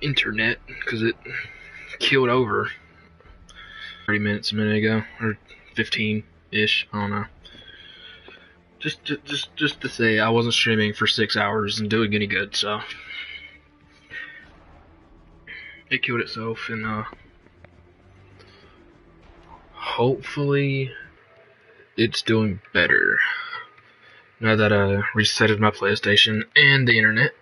internet because it killed over 30 minutes a minute ago, or 15-ish. I don't know. Just to say, I wasn't streaming for 6 hours and doing any good, so it killed itself, and hopefully it's doing better now that I resetted my PlayStation and the internet.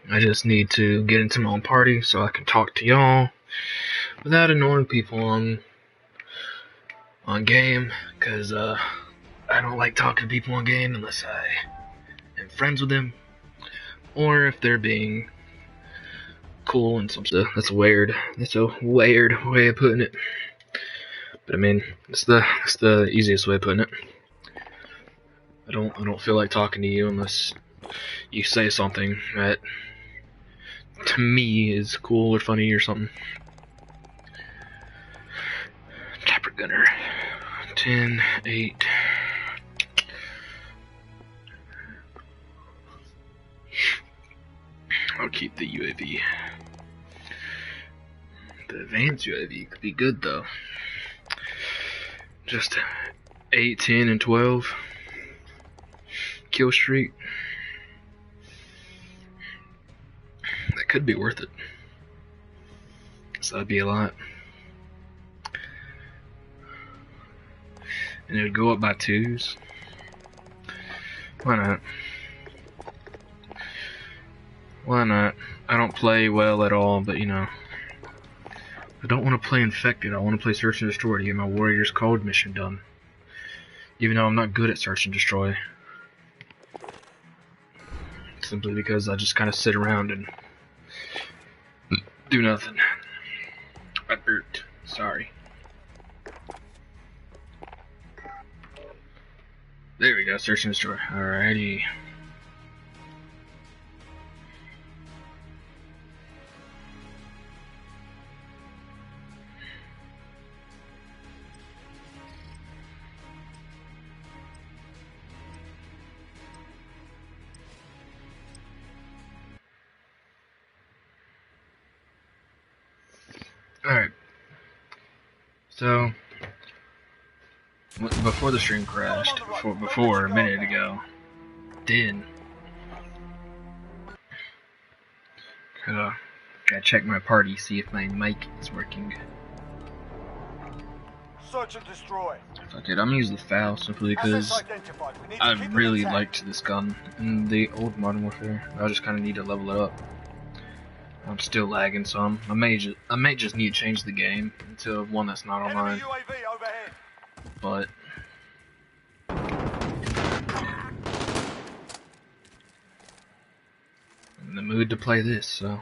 I just need to get into my own party so I can talk to y'all without annoying people on game, because I don't like talking to people on game unless I am friends with them, or if they're being cool and some stuff. That's weird. That's a weird way of putting it. But I mean, it's the easiest way of putting it. I don't feel like talking to you unless you say something that to me is cool or funny or something. Chopper gunner. 10, 8. I'll keep the UAV. The advanced UAV could be good though. Just 8, 10, and 12 kill streak. That could be worth it. So that'd be a lot. And it would go up by 2s. Why not? Why not? I don't play well at all, but you know. I don't want to play Infected. I want to play Search and Destroy to get my Warriors Code mission done. Even though I'm not good at Search and Destroy. Simply because I just kind of sit around and do nothing. I burped. Sorry. There we go, Search and Destroy. Alrighty. Alright. So, before the stream crashed, before a minute ago, gotta check my party, see if my mic is working. Search and destroy. Fuck it, I'm gonna use the FAL simply because I really liked this gun in the old Modern Warfare. I just kind of need to level it up. I'm still lagging some. I may just need to change the game into one that's not online. But I'm in the mood to play this, so.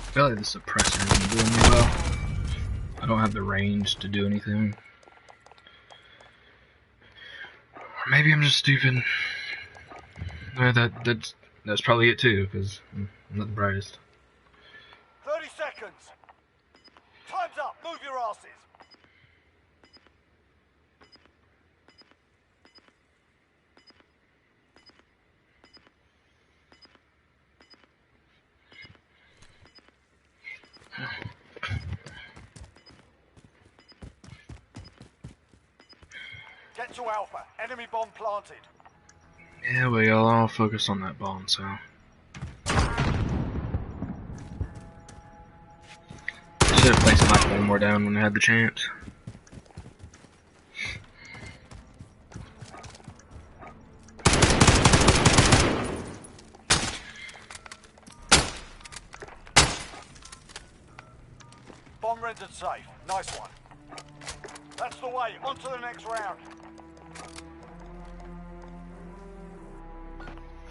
I feel like the suppressor isn't doing me well. I don't have the range to do anything. Or maybe I'm just stupid. That's probably it too, because I'm not the brightest. 30 seconds. Time's up. Move your asses. Get to Alpha. Enemy bomb planted. Yeah, well, I'll focus on that bomb, so. Should have placed my one more down when I had the chance. Bomb rendered safe. Nice one. That's the way. On to the next round.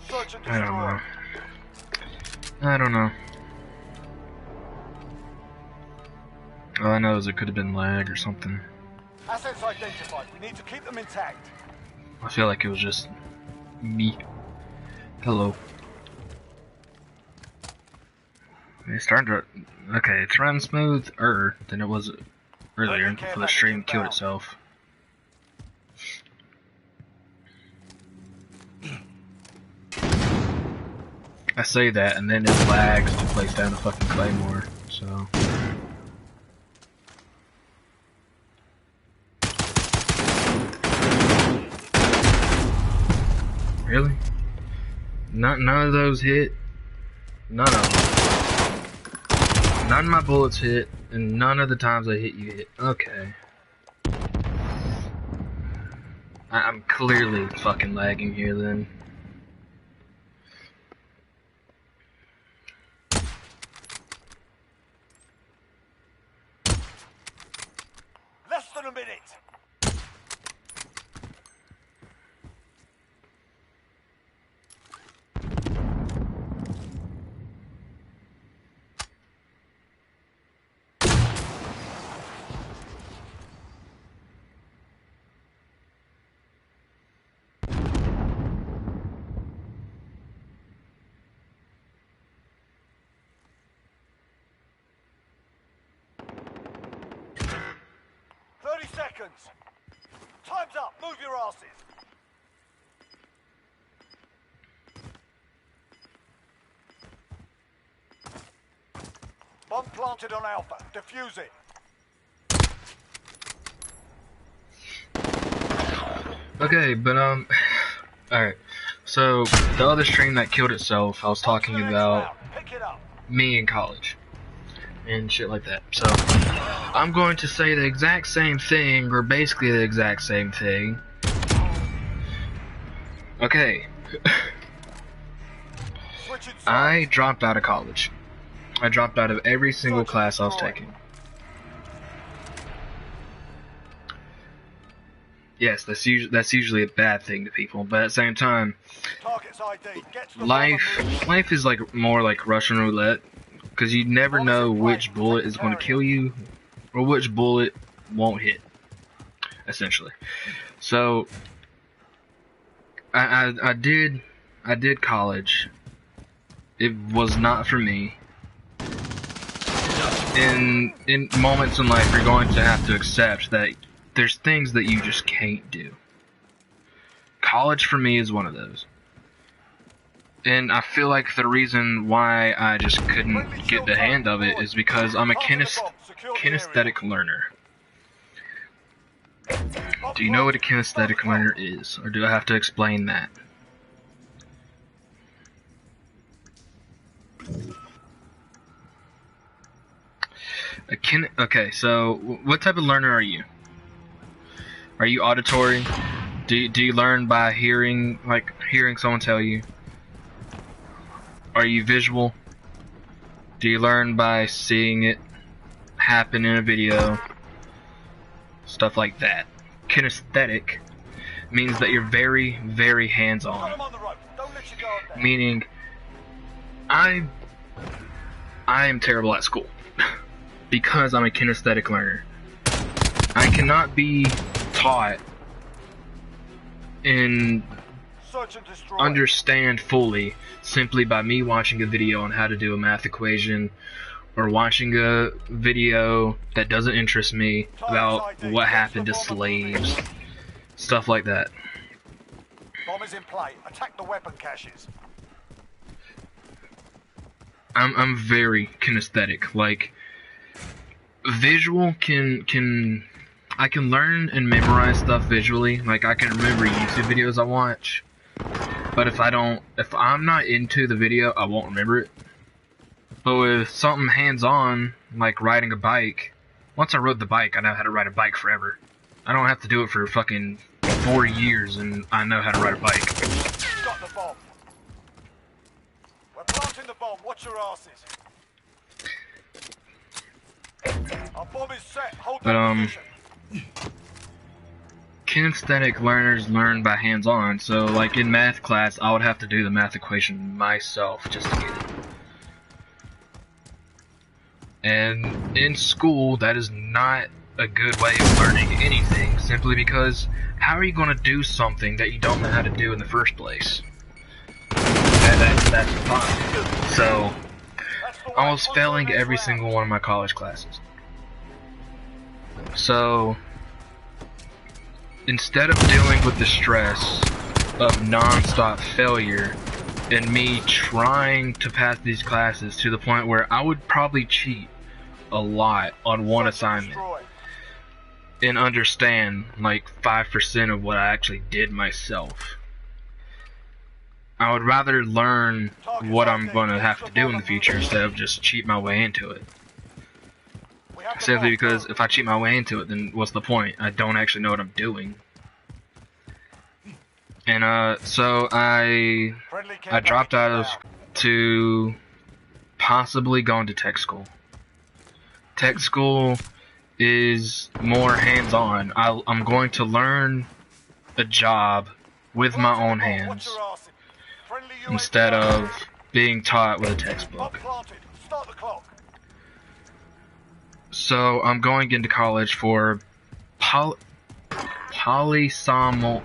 Search and I don't destroy. know. I don't know. All I know is it could have been lag or something. Assets identified. We need to keep them intact. I feel like it was just me. Hello. It's starting to. Okay, it's running smoother than it was earlier before the stream killed itself. I say that, and then it lags to place down a fucking claymore, so. Really? None of those hit. None of them. None of my bullets hit, and none of the times I hit you hit. Okay. I'm clearly fucking lagging here then. Less than a minute. 30 seconds. Time's up. Move your asses. Bomb planted on Alpha. Defuse it. Okay, but alright. So the other stream that killed itself, I was talking about Pick it up. me in college and shit like that. So I'm going to say the exact same thing, or basically the exact same thing. Okay. Switching I sides. dropped out of college. I dropped out of every single class I was taking. Yes, that's usually a bad thing to people, but at the same time, Target's ID. Get to the life is like more like Russian roulette, because you never know which bullet is going to kill you, or which bullet won't hit, essentially. So, I did college. It was not for me. In moments in life, you're going to have to accept that there's things that you just can't do. College for me is one of those. And I feel like the reason why I just couldn't get the hand of it is because I'm a kinesthetic learner. Do you know what a kinesthetic learner is? Or do I have to explain that? Okay, so what type of learner are you? Are you auditory? Do you learn by hearing someone tell you? Are you visual? Do you learn by seeing it happen in a video? Stuff like that. Kinesthetic means that you're very, very hands-on. Meaning, I am terrible at school because I'm a kinesthetic learner. I cannot be taught and understand fully simply by me watching a video on how to do a math equation, or watching a video that doesn't interest me about what happened to slaves, stuff like that. Bomb is in play. Attack the weapon caches. I'm very kinesthetic. Like, visual I can learn and memorize stuff visually. Like, I can remember YouTube videos I watch. But if I'm not into the video, I won't remember it. But with something hands-on, like riding a bike, once I rode the bike, I know how to ride a bike forever. I don't have to do it for fucking 4 years, and I know how to ride a bike. Got the bomb. We're planting the bomb. Watch your asses. Our bomb is set. Hold But, that position. kinesthetic learners learn by hands-on, so like in math class, I would have to do the math equation myself just to get it. And in school, that is not a good way of learning anything, simply because how are you going to do something that you don't know how to do in the first place? That's fine. So, I was failing every single one of my college classes. So, instead of dealing with the stress of non-stop failure and me trying to pass these classes to the point where I would probably cheat a lot on one assignment and understand like 5% of what I actually did myself, I would rather learn what I'm going to have to do in the future instead of just cheat my way into it. Simply because if I cheat my way into it, then what's the point? I don't actually know what I'm doing. And so I dropped out of to possibly going to tech school. Tech school is more hands-on. I'm going to learn a job with my own hands instead of being taught with a textbook. So I'm going into college for polysomnography.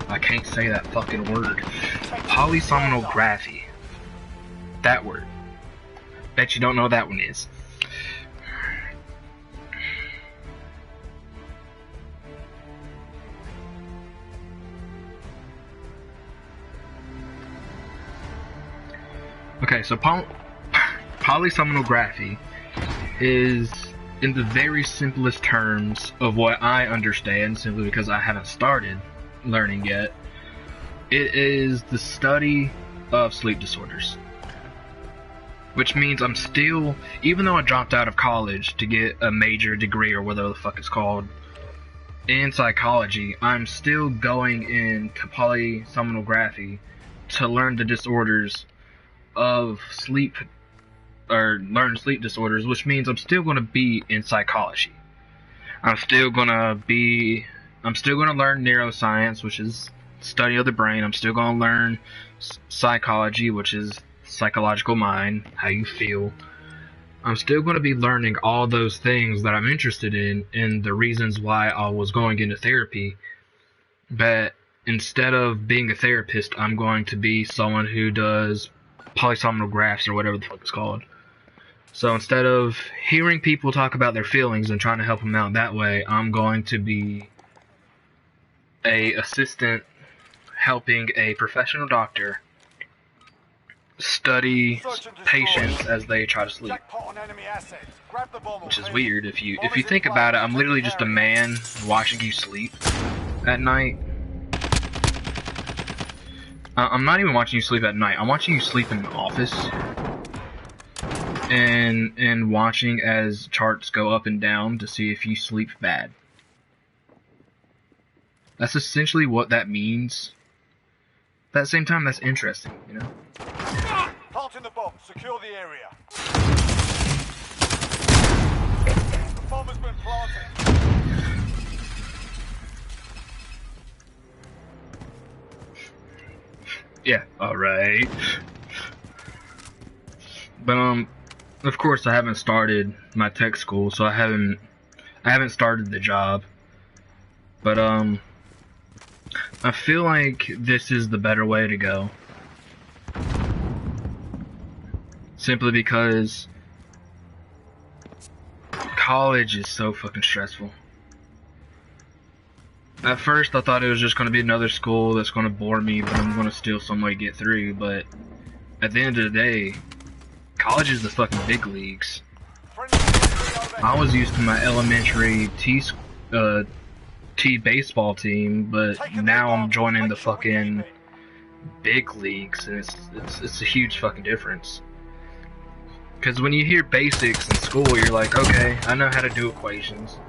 I can't say that fucking word. Polysomnography. That word. Bet you don't know what that one is. Okay, so polysomnography is, in the very simplest terms of what I understand, simply because I haven't started learning yet, it is the study of sleep disorders. Which means I'm still, even though I dropped out of college to get a major degree or whatever the fuck it's called in psychology, I'm still going into polysomnography to learn the disorders of sleep, or learn sleep disorders, which means I'm still going to be in psychology. I'm still going to learn neuroscience, which is study of the brain. I'm still going to learn psychology, which is psychological mind, how you feel. I'm still going to be learning all those things that I'm interested in and the reasons why I was going into therapy. But instead of being a therapist, I'm going to be someone who does polysomnographs or whatever the fuck it's called. So instead of hearing people talk about their feelings and trying to help them out that way, I'm going to be a assistant helping a professional doctor study patients as they try to sleep. Which is weird if you think about it. I'm literally just a man watching you sleep at night. I'm not even watching you sleep at night. I'm watching you sleep in the office. And watching as charts go up and down to see if you sleep bad. That's essentially what that means. But at the same time, that's interesting, you know? Planting the bomb. Secure the area. The bomb has been planted. Yeah, alright. But, of course I haven't started my tech school, so I haven't started the job. But, I feel like this is the better way to go. Simply because college is so fucking stressful. At first I thought it was just going to be another school that's going to bore me, but I'm going to still some way get through. But at the end of the day, college is the fucking big leagues. I was used to my elementary T baseball team, but now I'm joining the fucking big leagues, and it's a huge fucking difference. Because when you hear basics in school, you're like, okay, I know how to do equations,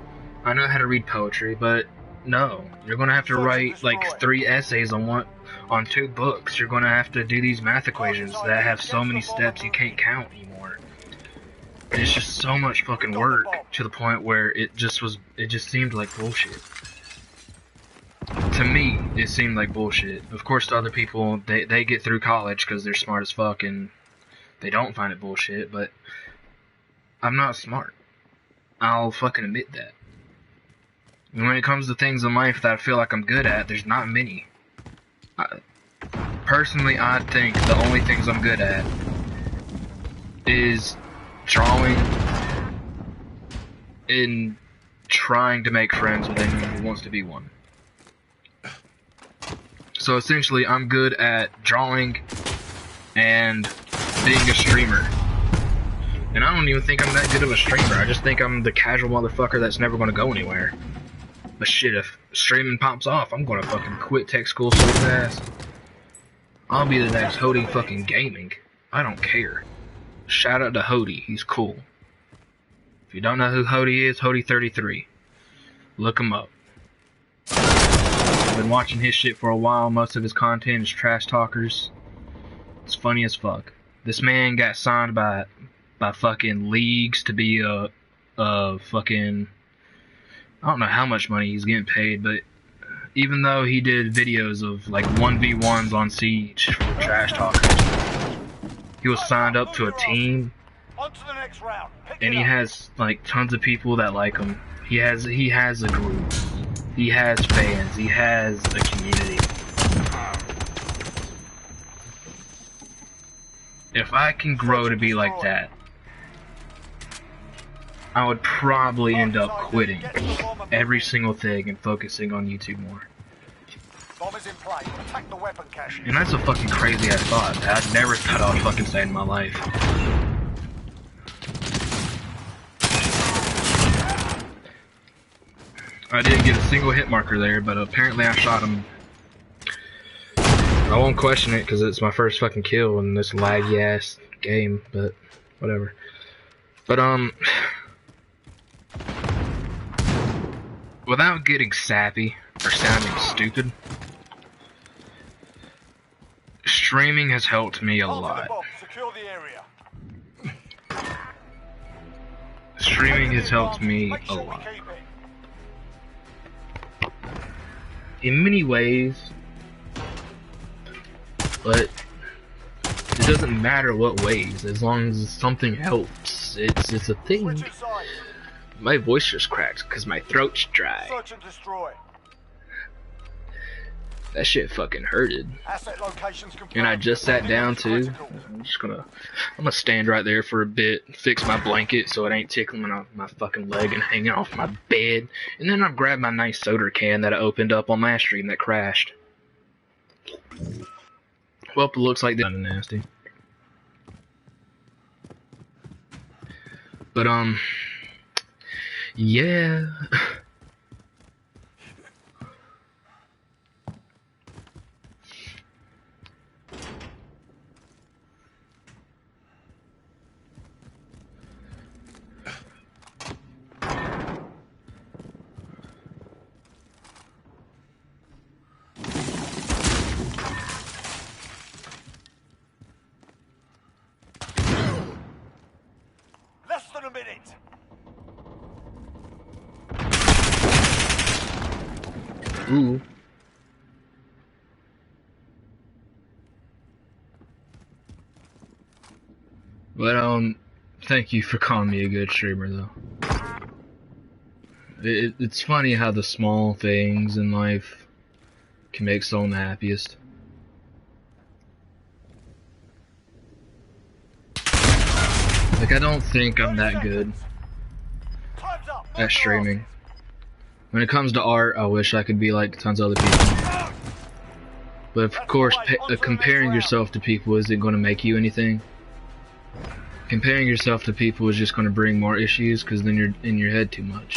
I know how to read poetry, but no, you're gonna have to write like 3 essays on 2 books. You're gonna have to do these math equations that have so many steps you can't count anymore. It's just so much fucking work. to the point where it just seemed like bullshit. To me, it seemed like bullshit. Of course, to other people, they get through college because they're smart as fuck and they don't find it bullshit, but I'm not smart. I'll fucking admit that. And when it comes to things in life that I feel like I'm good at, there's not many. Personally, I think the only things I'm good at is drawing and trying to make friends with anyone who wants to be one. So essentially, I'm good at drawing and being a streamer. And I don't even think I'm that good of a streamer. I just think I'm the casual motherfucker that's never going to go anywhere. But shit, if streaming pops off, I'm going to fucking quit tech school so fast. I'll be the next Hody fucking gaming. I don't care. Shout out to Hody, he's cool. If you don't know who Hody is, Hody33. Look him up. I've been watching his shit for a while. Most of his content is trash talkers. It's funny as fuck. This man got signed by fucking leagues to be a fucking... I don't know how much money he's getting paid, but even though he did videos of like 1v1s on Siege for trash talkers, he was signed up to a team, and he has like tons of people that like him. He has a group. He has fans. He has a community. If I can grow to be like that, I would probably end up quitting every single thing and focusing on YouTube more. And that's a fucking crazy ass thought. I'd never thought I would fucking say in my life. I didn't get a single hit marker there, but apparently I shot him. I won't question it because it's my first fucking kill in this laggy ass game, but whatever. But without getting sappy or sounding stupid, streaming has helped me a lot. Streaming has helped me a lot. In many ways, but it doesn't matter what ways, as long as something helps. It's a thing. My voice just cracked because my throat's dry. Search and destroy. That shit fucking hurted. Asset locations confirmed. And I just sat down too. I'm gonna stand right there for a bit, fix my blanket so it ain't tickling my fucking leg and hanging off my bed. And then I'll grab my nice soda can that I opened up on last stream that crashed. Well, it looks like this is nasty. But yeah. Less than a minute. Ooh. But thank you for calling me a good streamer though. It's funny how the small things in life can make someone the happiest. Like, I don't think I'm that good at streaming. When it comes to art, I wish I could be like tons of other people. But of course, comparing yourself to people isn't going to make you anything. Comparing yourself to people is just going to bring more issues, because then you're in your head too much.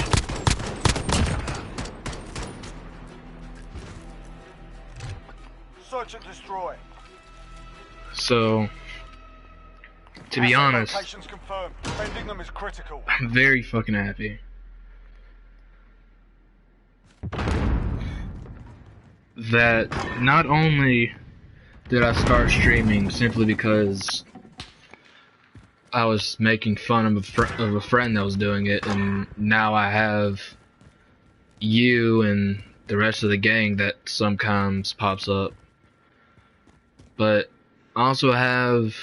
Search and destroy. So, to be honest, Locations confirmed. Defending them is critical. I'm very fucking happy that not only did I start streaming simply because I was making fun of a friend that was doing it, and now I have you and the rest of the gang that sometimes pops up. But I also have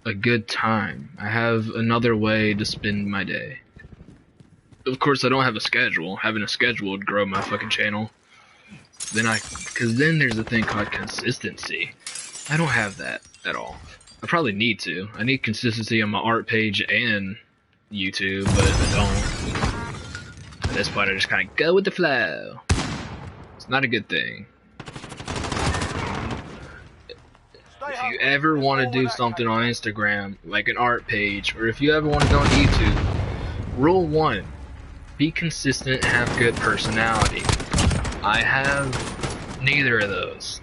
a good time. I have another way to spend my day. Of course, I don't have a schedule. Having a schedule would grow my fucking channel. Because then there's a thing called consistency. I don't have that at all. I probably need to. I need consistency on my art page and YouTube, but I don't. At this point, I just kind of go with the flow. It's not a good thing. If you ever want to do something on Instagram, like an art page, or if you ever want to go on YouTube, rule 1, be consistent, have good personality. I have neither of those.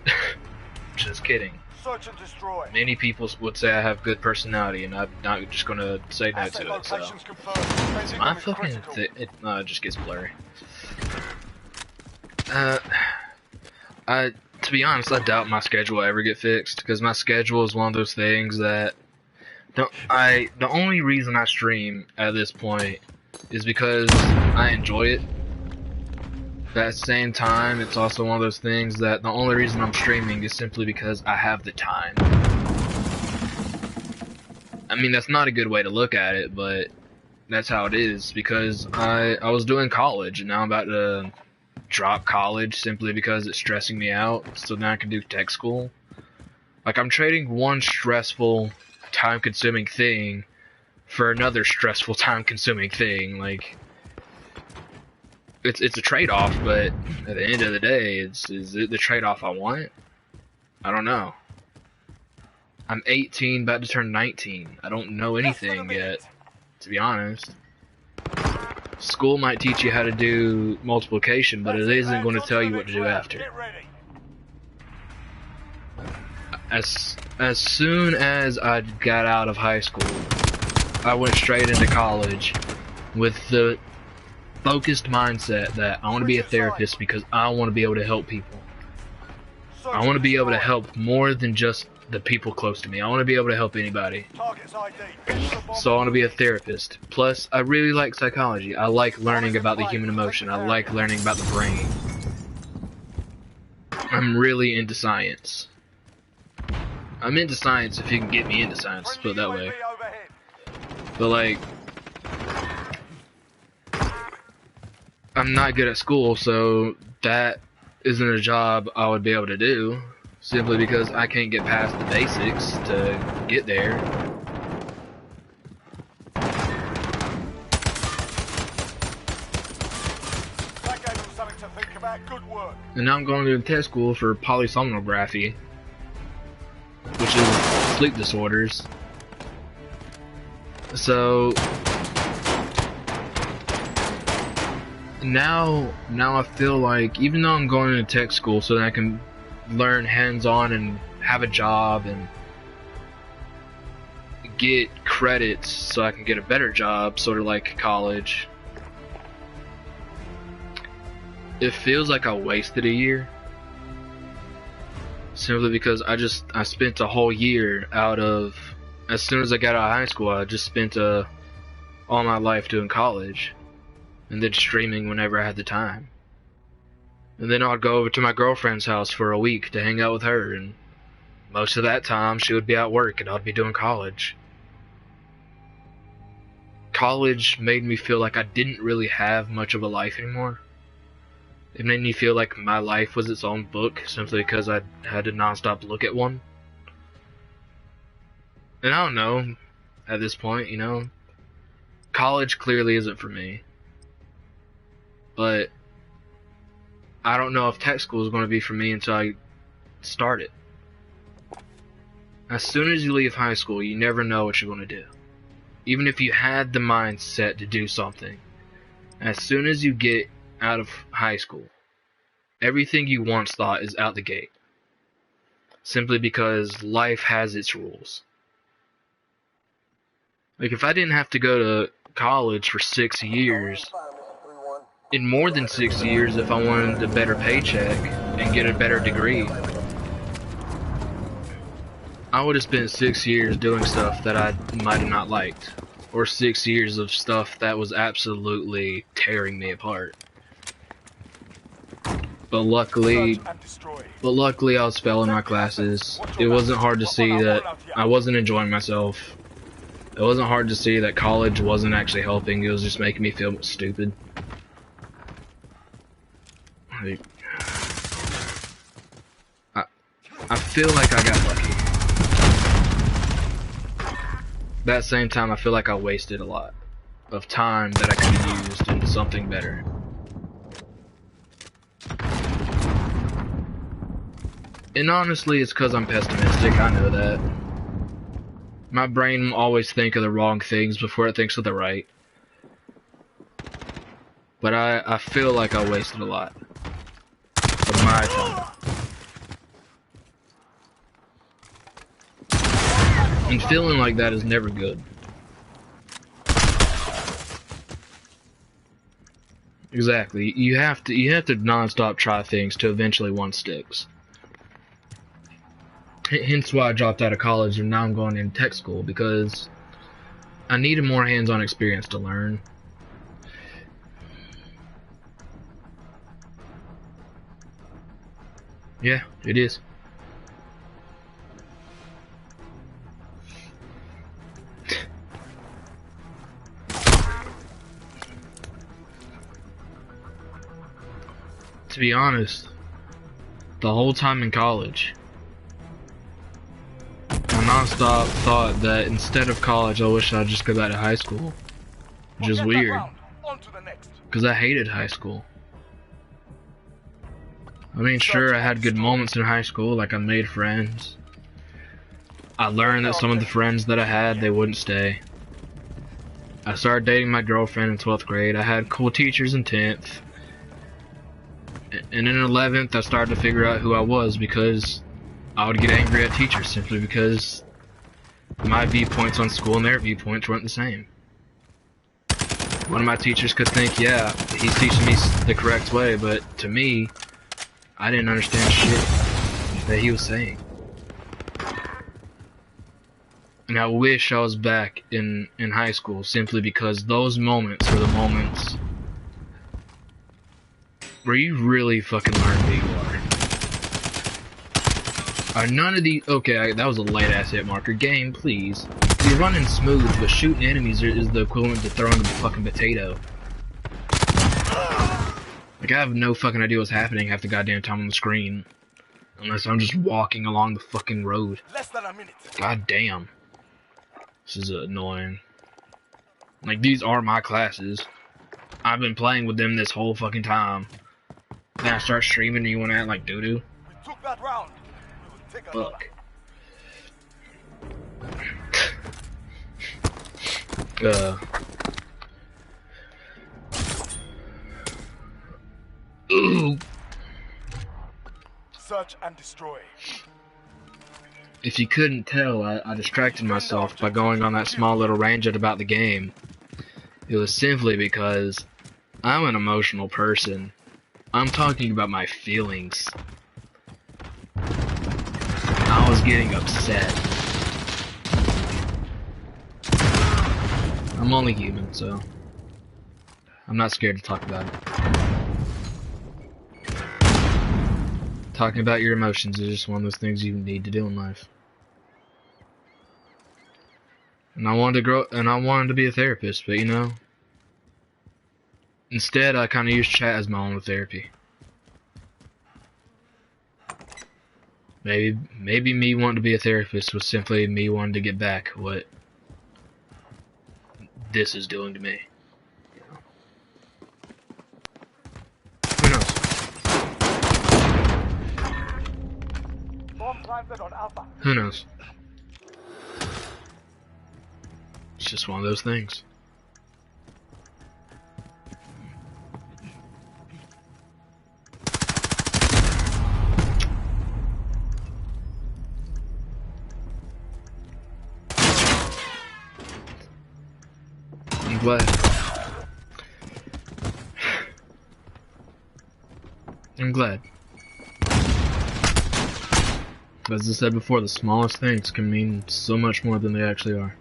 Just kidding. Search and destroy. Many people would say I have good personality, and I'm not just gonna say no to it, so. My fucking it just gets blurry. To be honest, I doubt my schedule will ever get fixed, because my schedule is one of those things that the only reason I stream at this point is because I enjoy it. But at the same time, it's also one of those things that the only reason I'm streaming is simply because I have the time. I mean, that's not a good way to look at it, but that's how it is, because I was doing college, and now I'm about to drop college simply because it's stressing me out, so now I can do tech school. Like, I'm trading one stressful, time-consuming thing for another stressful, time-consuming thing. Like, it's a trade-off, but at the end of the day, is it the trade-off I want? I don't know. I'm 18, about to turn 19. I don't know anything yet, to be honest. School might teach you how to do multiplication, but it isn't going to tell you what to do after. As soon as I got out of high school, I went straight into college with the focused mindset that I want to be a therapist because I want to be able to help people. I want to be able to help more than just the people close to me. I want to be able to help anybody. So I want to be a therapist. Plus, I really like psychology. I like learning about the human emotion. I like learning about the brain. I'm really into science. I'm into science if you can get me into science, let's put it that way. But like, I'm not good at school, so that isn't a job I would be able to do, simply because I can't get past the basics to get there. That gave them something to think about. Good work. And now I'm going to tech school for polysomnography, which is sleep disorders. So now I feel like, even though I'm going to tech school so that I can learn hands-on and have a job and get credits so I can get a better job, sort of like college, it feels like I wasted a year. Simply because I spent a whole year out of, as soon as I got out of high school, I just spent all my life doing college. And then streaming whenever I had the time. And then I'd go over to my girlfriend's house for a week to hang out with her, and most of that time she would be at work and I'd be doing college. College made me feel like I didn't really have much of a life anymore. It made me feel like my life was its own book, simply because I had to nonstop look at one. And I don't know, at this point, you know, college clearly isn't for me. But I don't know if tech school is going to be for me until I start it. As soon as you leave high school, you never know what you're going to do. Even if you had the mindset to do something, as soon as you get out of high school, everything you once thought is out the gate. Simply because life has its rules. Like, if I didn't have to go to college for 6 years, in more than 6 years, if I wanted a better paycheck and get a better degree, I would have spent 6 years doing stuff that I might have not liked, or 6 years of stuff that was absolutely tearing me apart. But luckily, I was failing my classes. It wasn't hard to see that I wasn't enjoying myself. It wasn't hard to see that college wasn't actually helping. It was just making me feel stupid. Like, I feel like I got lucky. That same time, I feel like I wasted a lot of time that I could have used into something better. And honestly, it's because I'm pessimistic, I know that. My brain will always think of the wrong things before it thinks of the right. But I feel like I wasted a lot of my time. And feeling like that is never good. Exactly. You have to non-stop try things to eventually one sticks. Hence why I dropped out of college and now I'm going into tech school, because I needed more hands-on experience to learn. Yeah, it is. To be honest, the whole time in college, I non-stop thought that instead of college, I wish I'd just go back to high school. Which is weird, because I hated high school. I mean, sure, I had good moments in high school, like I made friends. I learned that some of the friends that I had, they wouldn't stay. I started dating my girlfriend in 12th grade. I had cool teachers in 10th. And in 11th, I started to figure out who I was, because I would get angry at teachers simply because my viewpoints on school and their viewpoints weren't the same. One of my teachers could think, yeah, he's teaching me the correct way, but to me, I didn't understand shit that he was saying. And I wish I was back in high school, simply because those moments were the moments where you really fucking learn who you are. Are none of these... Okay, that was a late-ass hit marker. Game, please. You're running smooth, but shooting enemies is the equivalent to throwing a fucking potato. Like, I have no fucking idea what's happening half the goddamn time on the screen. Unless I'm just walking along the fucking road. Less than a minute. God damn. This is annoying. Like, these are my classes. I've been playing with them this whole fucking time. Then I start streaming and you want to act like doo-doo? We took that round. We will take another. Ooh. Search and destroy. If you couldn't tell, I distracted myself by going on that small little rant about the game. It was simply because I'm an emotional person. I'm talking about my feelings. I was getting upset. I'm only human, so I'm not scared to talk about it. Talking about your emotions is just one of those things you need to do in life. And I wanted to grow, and I wanted to be a therapist, but you know, instead I kind of used chat as my own therapy. Maybe me wanting to be a therapist was simply me wanting to get back what this is doing to me. You know? Who knows? Who knows? It's just one of those things. I'm glad. I'm glad. As I said before, the smallest things can mean so much more than they actually are.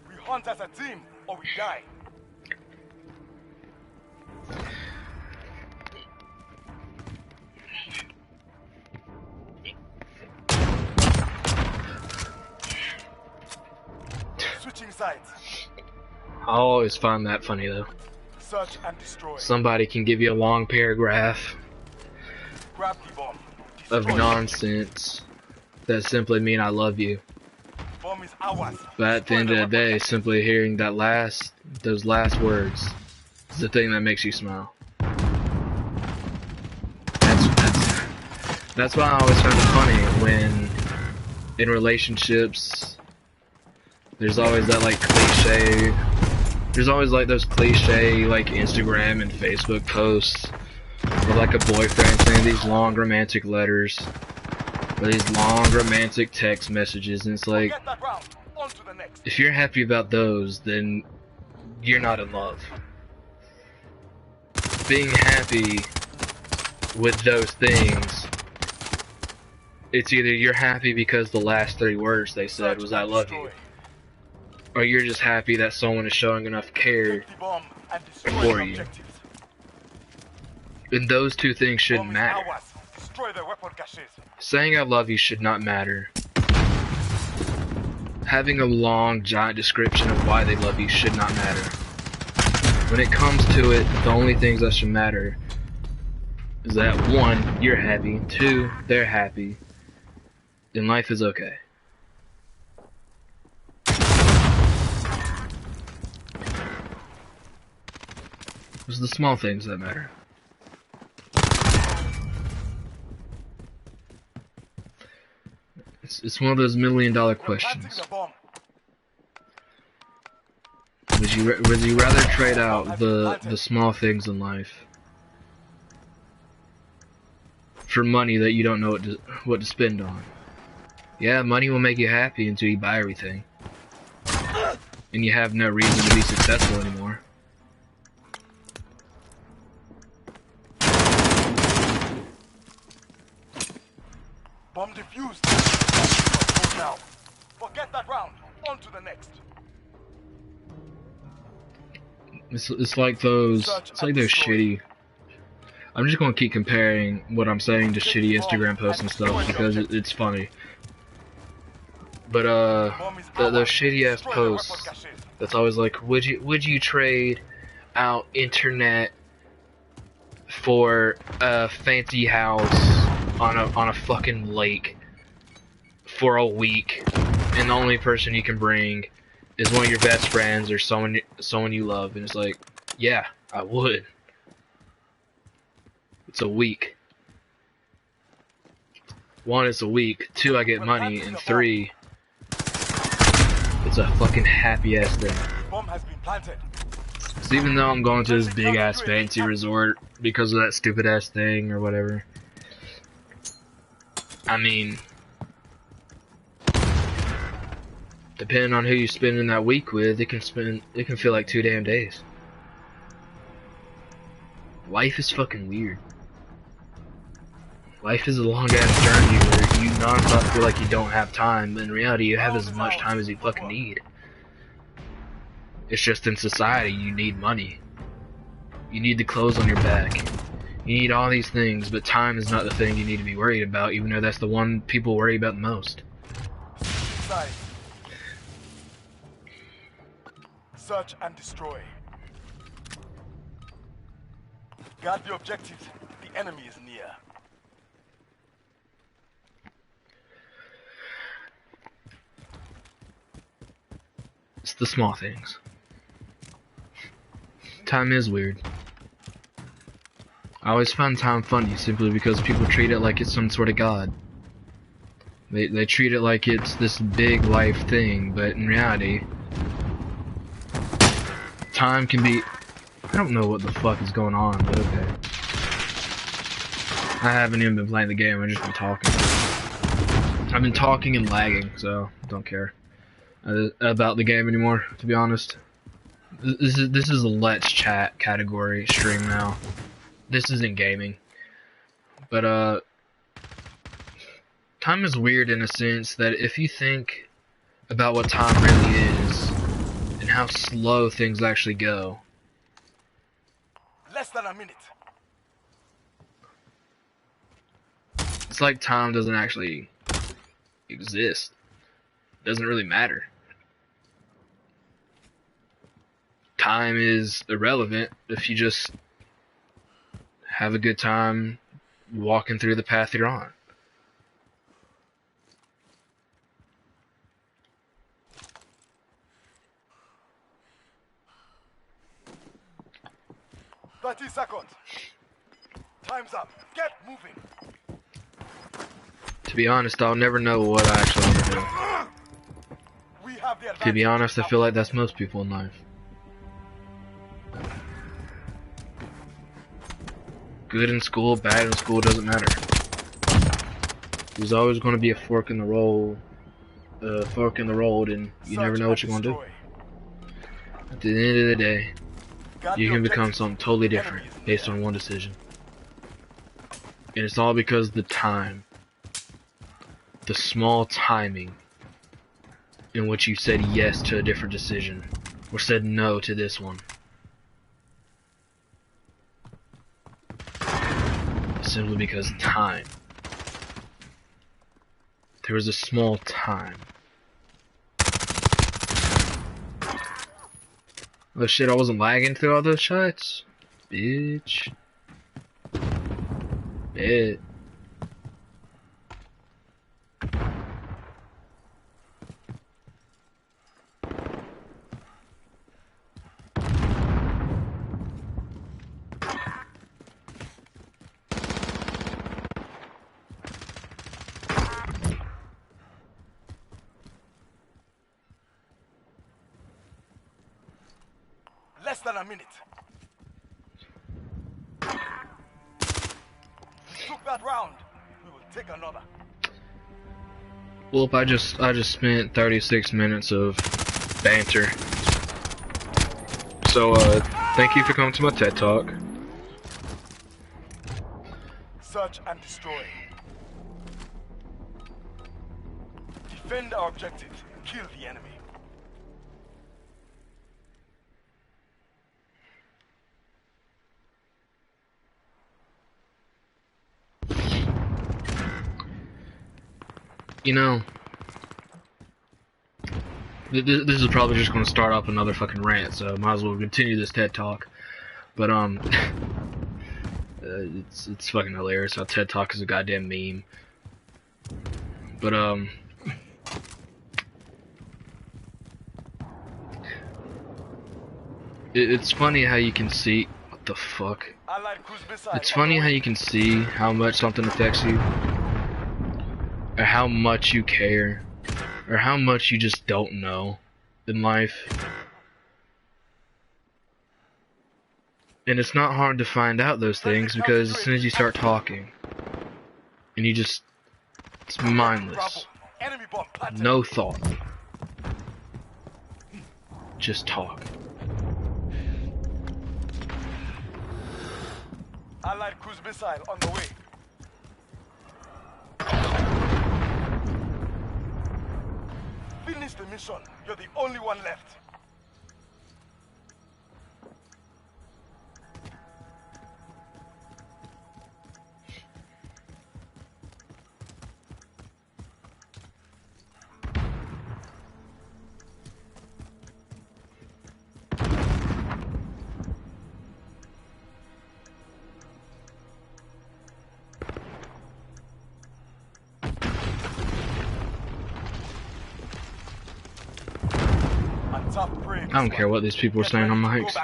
We hunt as a team, or we die. Switching sides. I always find that funny though. Search and destroy. Somebody can give you a long paragraph Grab the bomb. of Destroy. nonsense that simply mean I love you. Bomb is ours. But at the end of the day, simply hearing those last words is the thing that makes you smile. That's why I always find it funny when in relationships there's always that like cliche. There's always like those cliche like Instagram and Facebook posts of like a boyfriend sending these long romantic letters or these long romantic text messages, and it's like, Get that round. On to the next. if you're happy about those, then you're not in love. Being happy with those things, it's either you're happy because the last 3 words they said was I love you, or you're just happy that someone is showing enough care Take the bomb and destroy for the you. objectives. And those two things shouldn't Bomb is matter. ours. Destroy the weapon caches. Saying I love you should not matter. Having a long, giant description of why they love you should not matter. When it comes to it, the only things that should matter is that 1, you're happy, 2, they're happy, and life is okay. It's the small things that matter. It's one of those $1 million questions. Planting the bomb. Would you rather trade out the small things in life for money that you don't know what to spend on? Yeah, money will make you happy until you buy everything, and you have no reason to be successful anymore. Bomb defused. Now. Forget that round. On to the next. It's like those shitty. I'm just gonna keep comparing what I'm saying to shitty Instagram posts and stuff because it's funny. But those shitty ass posts that's always like, would you trade out internet for a fancy house on a fucking lake for a week, and the only person you can bring is one of your best friends or someone you love? And it's like, yeah, I would. It's a week. 1, it's a week. 2, I get money, and 3, it's a fucking happy ass thing. Bomb has been planted. So even though I'm going to this big ass fancy resort because of that stupid ass thing or whatever, I mean, depending on who you spending that week with, it can feel like 2 damn days. Life is fucking weird. Life is a long ass journey where you non-stop feel like you don't have time, but in reality you have as much time as you fucking need. It's just in society you need money. You need the clothes on your back. You need all these things, but time is not the thing you need to be worried about, even though that's the one people worry about the most. Inside. Search and destroy. Guard the objectives. The enemy is near. It's the small things. Time is weird. I always find time funny simply because people treat it like it's some sort of god. They treat it like it's this big life thing, but in reality, time can be... I don't know what the fuck is going on, but okay. I haven't even been playing the game, I've just been talking. I've been talking and lagging, so don't care about the game anymore, to be honest. This is a Let's Chat category stream now. This isn't gaming. But time is weird in a sense that if you think about what time really is and how slow things actually go. Less than a minute. It's like time doesn't actually exist. It doesn't really matter. Time is irrelevant if you just have a good time walking through the path you're on. "30 seconds. Time's up. Get moving." To be honest, I'll never know what I actually want to do. We have the advantage. To be honest, I feel like that's most people in life. Good in school, bad in school, doesn't matter. There's always going to be a fork in the road, and you never know what you're going to do. At the end of the day, you can become something totally different based on one decision. And it's all because of the time. The small timing in which you said yes to a different decision, or said no to this one. Simply because time. There was a small time. Oh shit, I wasn't lagging through all those shots? Bitch. Bet. Less than a minute. We took that round. We will take another. Well, I just spent 36 minutes of banter. So, thank you for coming to my TED Talk. Search and destroy. Defend our objectives. Kill the enemy. You know, this is probably just going to start up another fucking rant, so might as well continue this TED Talk. But it's fucking hilarious how TED Talk is a goddamn meme. But it's funny how you can see what the fuck. Allied cruise missile It's on funny the how way. you can see how much something affects you, or how much you care, or how much you just don't know in life. And it's not hard to find out those things because as soon as you start talking, and you just, it's mindless, Bravo. Enemy bomb planted. no thought, just talk. Allied cruise missile on the way. Finish the mission. You're the only one left. I don't care what these people are saying on mics.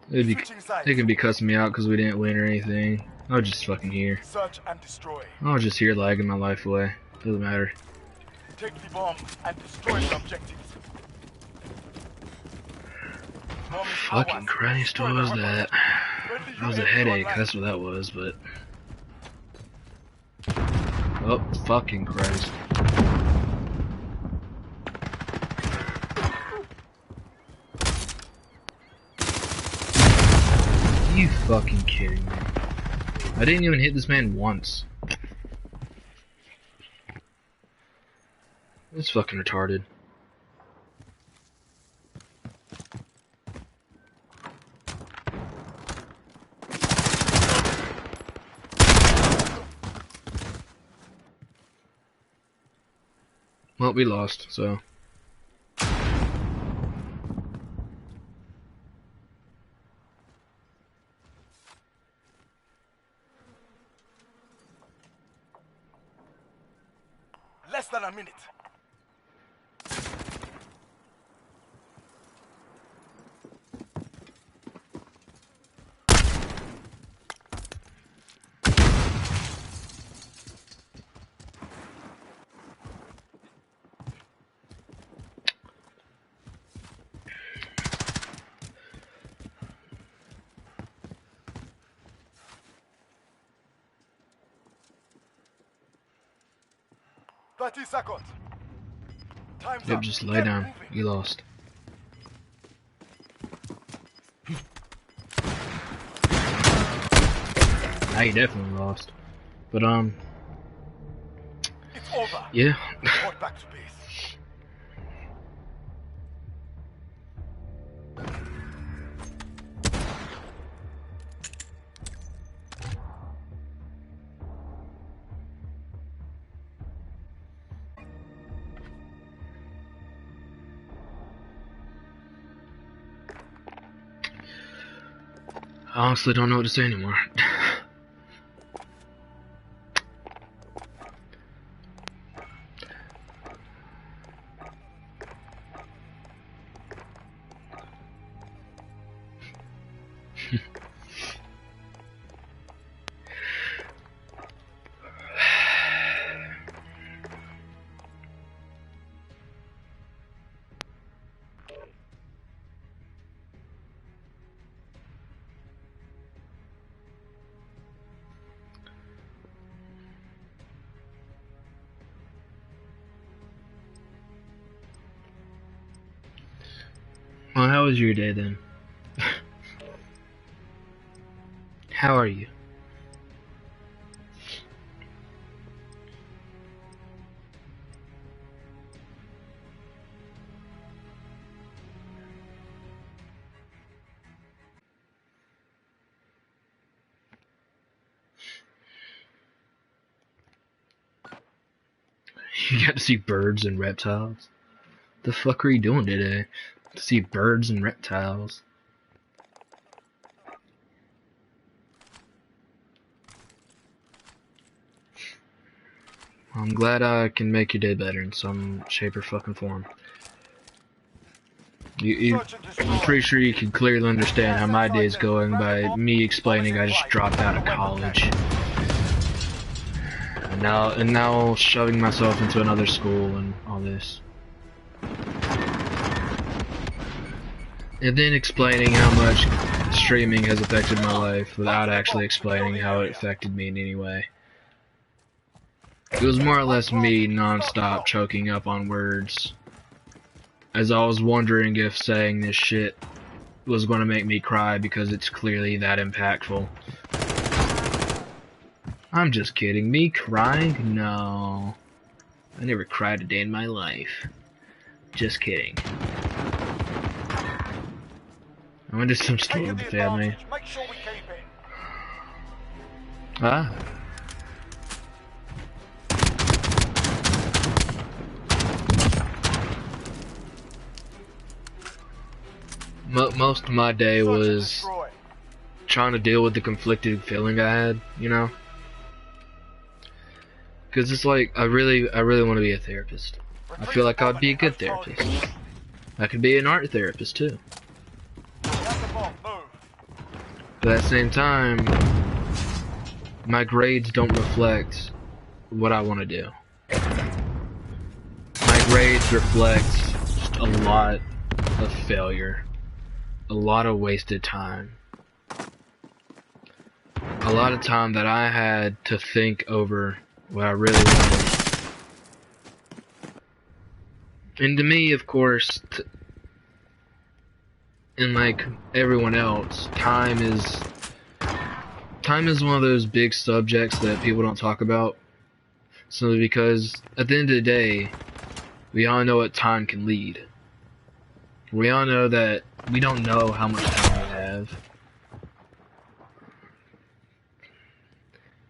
They can be cussing me out because we didn't win or anything. I was just fucking here. Search and destroy. I was just here lagging my life away. Doesn't matter. Take the bomb and destroy the objectives. Bomb is Fucking ours. Christ, Destroy what the was weapons. that? Friendly That was a UAV headache, online. that's what that was, but... Oh, fucking Christ. you fucking kidding me? I didn't even hit this man once. It's fucking retarded. Well, we lost, so. Less than a minute. Seconds. Time's Yep, up. just lay Get down. moving. You lost. Now you definitely lost. But, It's over. yeah. Report back to base. I honestly don't know what to say anymore. Well, how was your day then? How are you? You got to see birds and reptiles? The fuck are you doing today? To see birds and reptiles. I'm glad I can make your day better in some shape or fucking form. I'm pretty sure you can clearly understand how my day is going by me explaining I just dropped out of college. And now shoving myself into another school and all this. And then explaining how much streaming has affected my life without actually explaining how it affected me in any way. It was more or less me non-stop choking up on words, as I was wondering if saying this shit was going to make me cry because it's clearly that impactful. I'm just kidding. Me crying? No. I never cried a day in my life. Just kidding. I went to some store with the family. Make sure we keep it. Ah. Most of my day was trying to deal with the conflicted feeling I had, you know? Because it's like, I really want to be a therapist. I feel like I'd be a good therapist. I could be an art therapist too. But at the same time, my grades don't reflect what I want to do. My grades reflect just a lot of failure. A lot of wasted time. A lot of time that I had to think over what I really wanted. And to me, of course, and like everyone else, time is Time is one of those big subjects that people don't talk about. Simply because, at the end of the day, we all know what time can lead. We all know that we don't know how much time we have.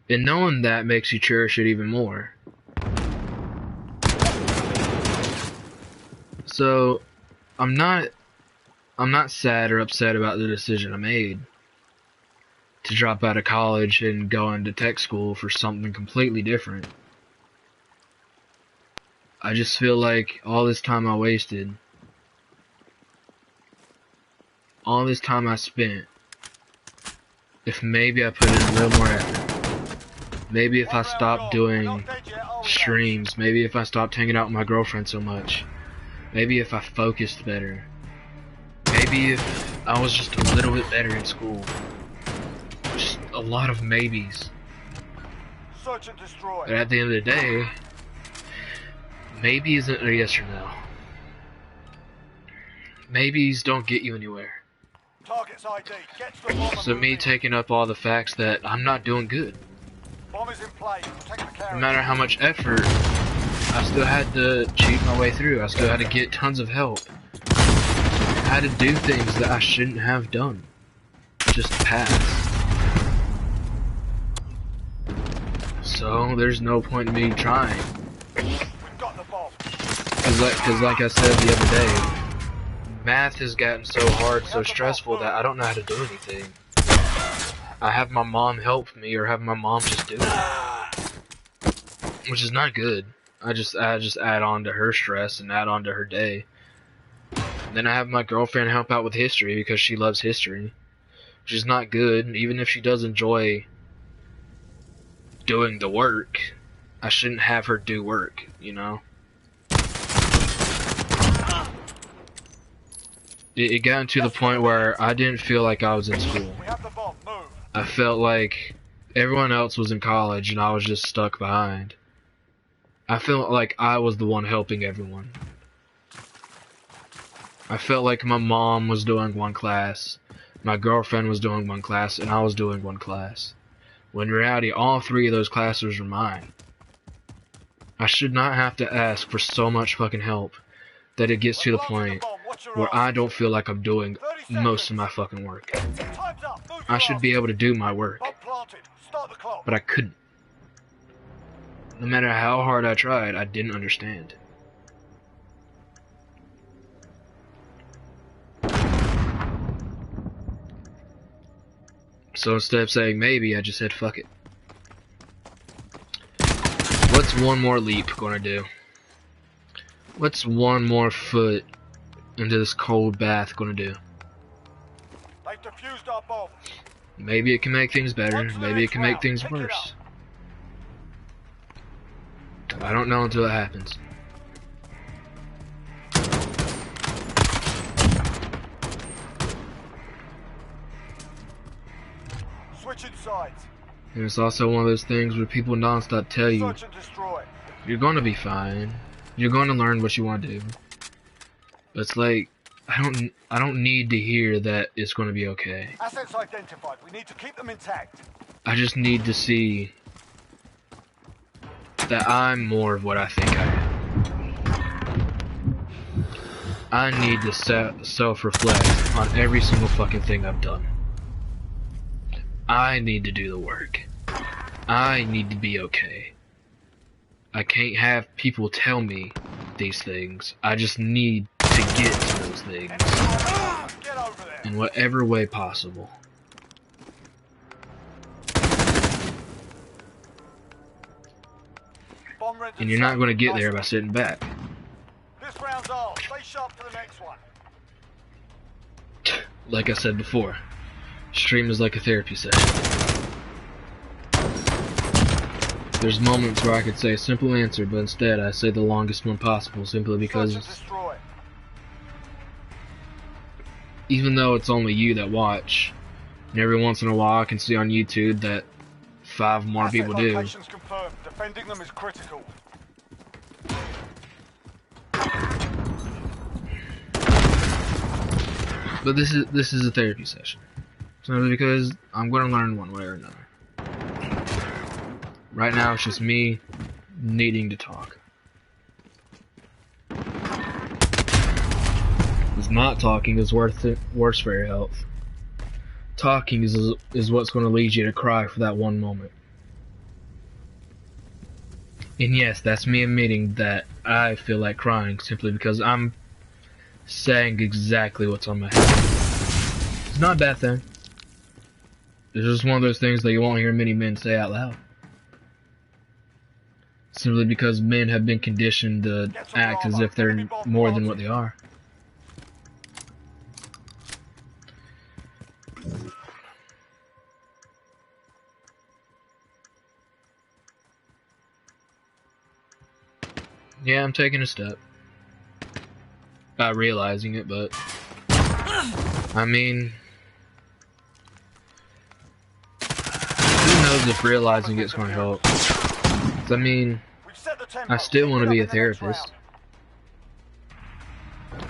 And knowing that makes you cherish it even more. So, I'm not sad or upset about the decision I made to drop out of college and go into tech school for something completely different. I just feel like all this time I wasted, all this time I spent, if maybe I put in a little more effort, maybe if I stopped doing streams, maybe if I stopped hanging out with my girlfriend so much, maybe if I focused better, maybe if I was just a little bit better in school. Just a lot of maybes. Search and destroy. But at the end of the day, maybe isn't a yes or no. Maybes don't get you anywhere. Target's ID. Get to the bomb. So me taking up all the facts that I'm not doing good. Bomb is in play. Protect the No carrier. matter how much effort, I still had to cheat my way through. I still had to get tons of help. I had to do things that I shouldn't have done. Just pass. So there's no point in me trying. We've got the bomb. Cause like I said the other day, math has gotten so hard, so stressful that I don't know how to do anything. I have my mom help me or have my mom just do it. Which is not good. I just add on to her stress and add on to her day. And then I have my girlfriend help out with history because she loves history. Which is not good. Even if she does enjoy doing the work, I shouldn't have her do work, you know? It got to the point where I didn't feel like I was in school. We have the bomb. Move. I felt like everyone else was in college and I was just stuck behind. I felt like I was the one helping everyone. I felt like my mom was doing one class, my girlfriend was doing one class, and I was doing one class. When in reality, all three of those classes are mine. I should not have to ask for so much fucking help that it gets to the point where I don't feel like I'm doing most of my fucking work. Time's up. Move I should be able to do my work, Bomb planted. Start the clock. but I couldn't. No matter how hard I tried, I didn't understand. So instead of saying maybe, I just said fuck it. What's one more leap gonna do? What's one more foot into this cold bath gonna do? They've defused our bomb. Maybe it can make things better, On to the maybe it next can make round. things Pick it worse. I don't know until it happens. Switching sides. And it's also one of those things where people nonstop tell you, Search and destroy. you're gonna be fine. You're gonna learn what you want to do. But it's like, I don't need to hear that it's gonna be okay. Assets identified. We need to keep them intact. I just need to see that I'm more of what I think I am. I need to self-reflect on every single fucking thing I've done. I need to do the work. I need to be okay. I can't have people tell me these things. I just need to get to those things Get over there. in whatever way possible. Bomb rendered And you're not safe. going to get there Nice. by sitting back. This round's ours. Stay sharp for the next one. Like I said before, stream is like a therapy session. There's moments where I could say a simple answer, but instead I say the longest one possible simply Search because and destroy. even though it's only you that watch, and every once in a while I can see on YouTube that 5 more Asset people do, locations confirmed. Defending them is critical. but this is a therapy session. Simply because I'm going to learn one way or another. Right now, it's just me needing to talk. Because not talking is worse for your health. Talking is what's going to lead you to cry for that one moment. And yes, that's me admitting that I feel like crying simply because I'm saying exactly what's on my head. It's not a bad thing. It's just one of those things that you won't hear many men say out loud. Simply because men have been conditioned to act as if they're more than what they are. Yeah, I'm taking a step. Not realizing it, but I mean, who knows if realizing it's going to help? 'Cause, I mean, I still want to be a therapist.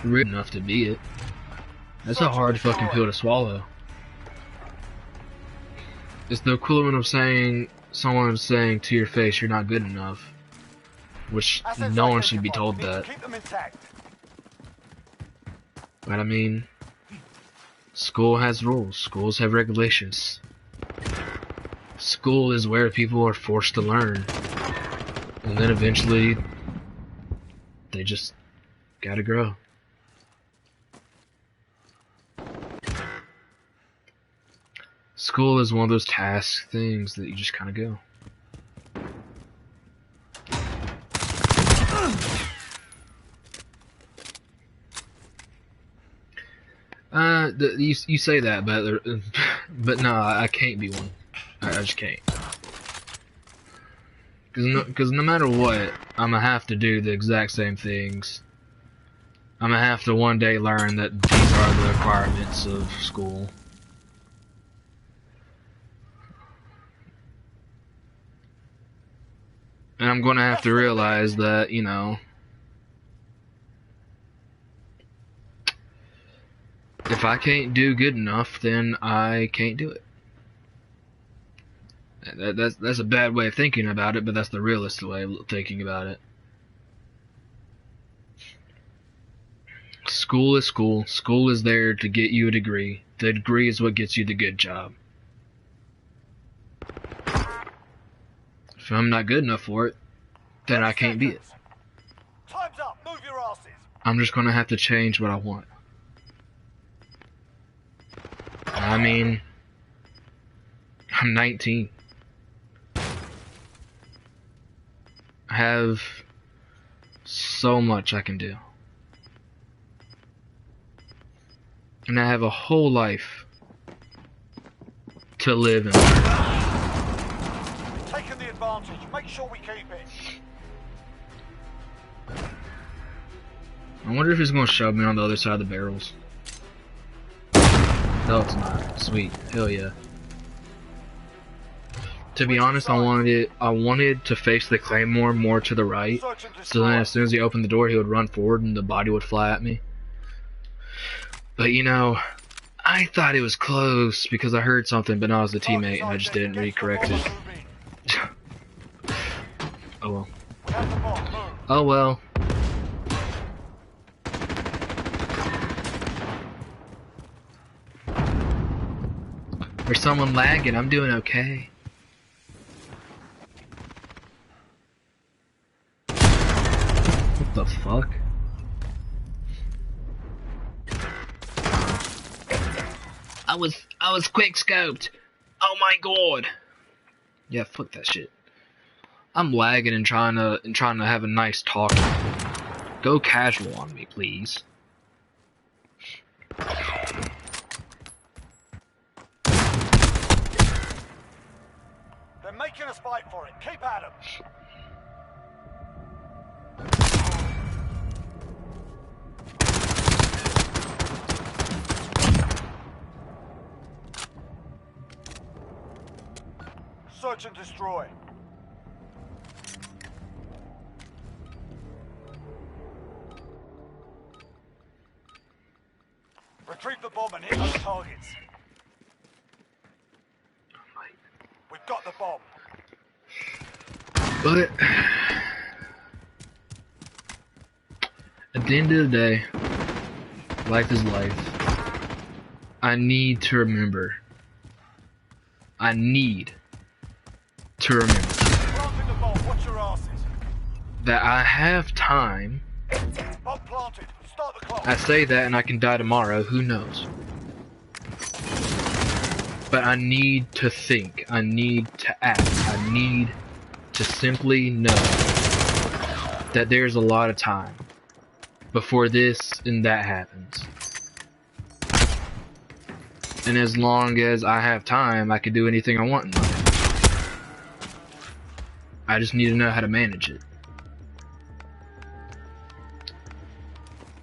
Rude enough to be it. That's a hard fucking pill to swallow. It's the equivalent of saying someone is saying to your face you're not good enough. Which no one should be told that. But I mean, school has rules. Schools have regulations. School is where people are forced to learn. And then eventually, they just gotta grow. School is one of those task things that you just kind of go. You say that, but no, I can't be one. I just can't. Cause no matter what, I'm gonna have to do the exact same things. I'm gonna have to one day learn that these are the requirements of school. And I'm gonna have to realize that, you know, if I can't do good enough, then I can't do it. That's a bad way of thinking about it, but that's the realist way of thinking about it. School is school. School is there to get you a degree. The degree is what gets you the good job. If I'm not good enough for it, then I can't be it. Time's up. Move your asses. I'm just gonna have to change what I want. I mean, I'm 19. I have so much I can do. And I have a whole life to live and learn. Taking the advantage. Make sure we keep it. I wonder if he's going to shove me on the other side of the barrels. No, it's not. Sweet. Hell yeah. To be honest, I wanted to face the Claymore more to the right, so then as soon as he opened the door, he would run forward and the body would fly at me. But you know, I thought it was close because I heard something, but no, it was a teammate and I just didn't recorrect it. Oh well. Oh well. There's someone lagging, I'm doing okay. What the fuck? I was quick scoped. Oh my god. Yeah, fuck that shit. I'm lagging and trying to have a nice talk. Go casual on me, please. They're making us fight for it. Keep at them. Search and destroy. Retrieve the bomb and hit those targets. We've got the bomb. But at the end of the day, life is life. I need to remember. I need to remember Planting the bomb. Watch your asses. that I have time. Bomb planted. Start the clock. I say that and I can die tomorrow, who knows? But I need to think. I need to act. I need to simply know that there's a lot of time before this and that happens. And as long as I have time, I can do anything I want in life. I just need to know how to manage it.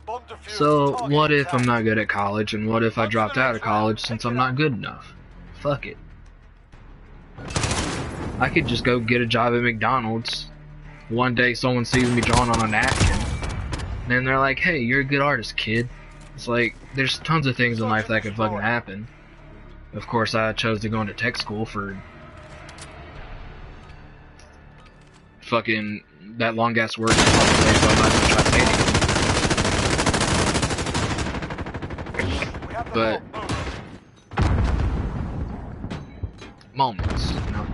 Bomb defused. So, Target what if intact. I'm not good at college, and what if I dropped out of college since I'm not good enough? Fuck it. I could just go get a job at McDonald's. One day someone sees me drawing on a napkin, and then they're like, hey, you're a good artist, kid. It's like, there's tons of things in life that could fucking happen. Of course, I chose to go into tech school for fucking that long ass word, so I'm not gonna try to say it again. We have the But bomb. Move. moments, you know.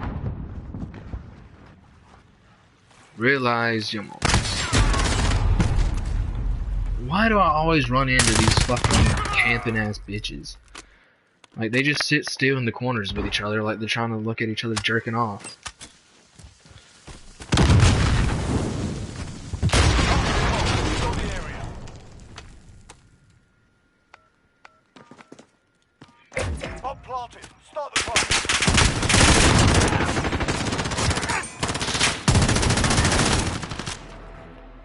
Realize your moments. Why do I always run into these fucking camping ass bitches? Like, they just sit still in the corners with each other like they're trying to look at each other jerking off. Control the area. Bomb planted. Start the clock.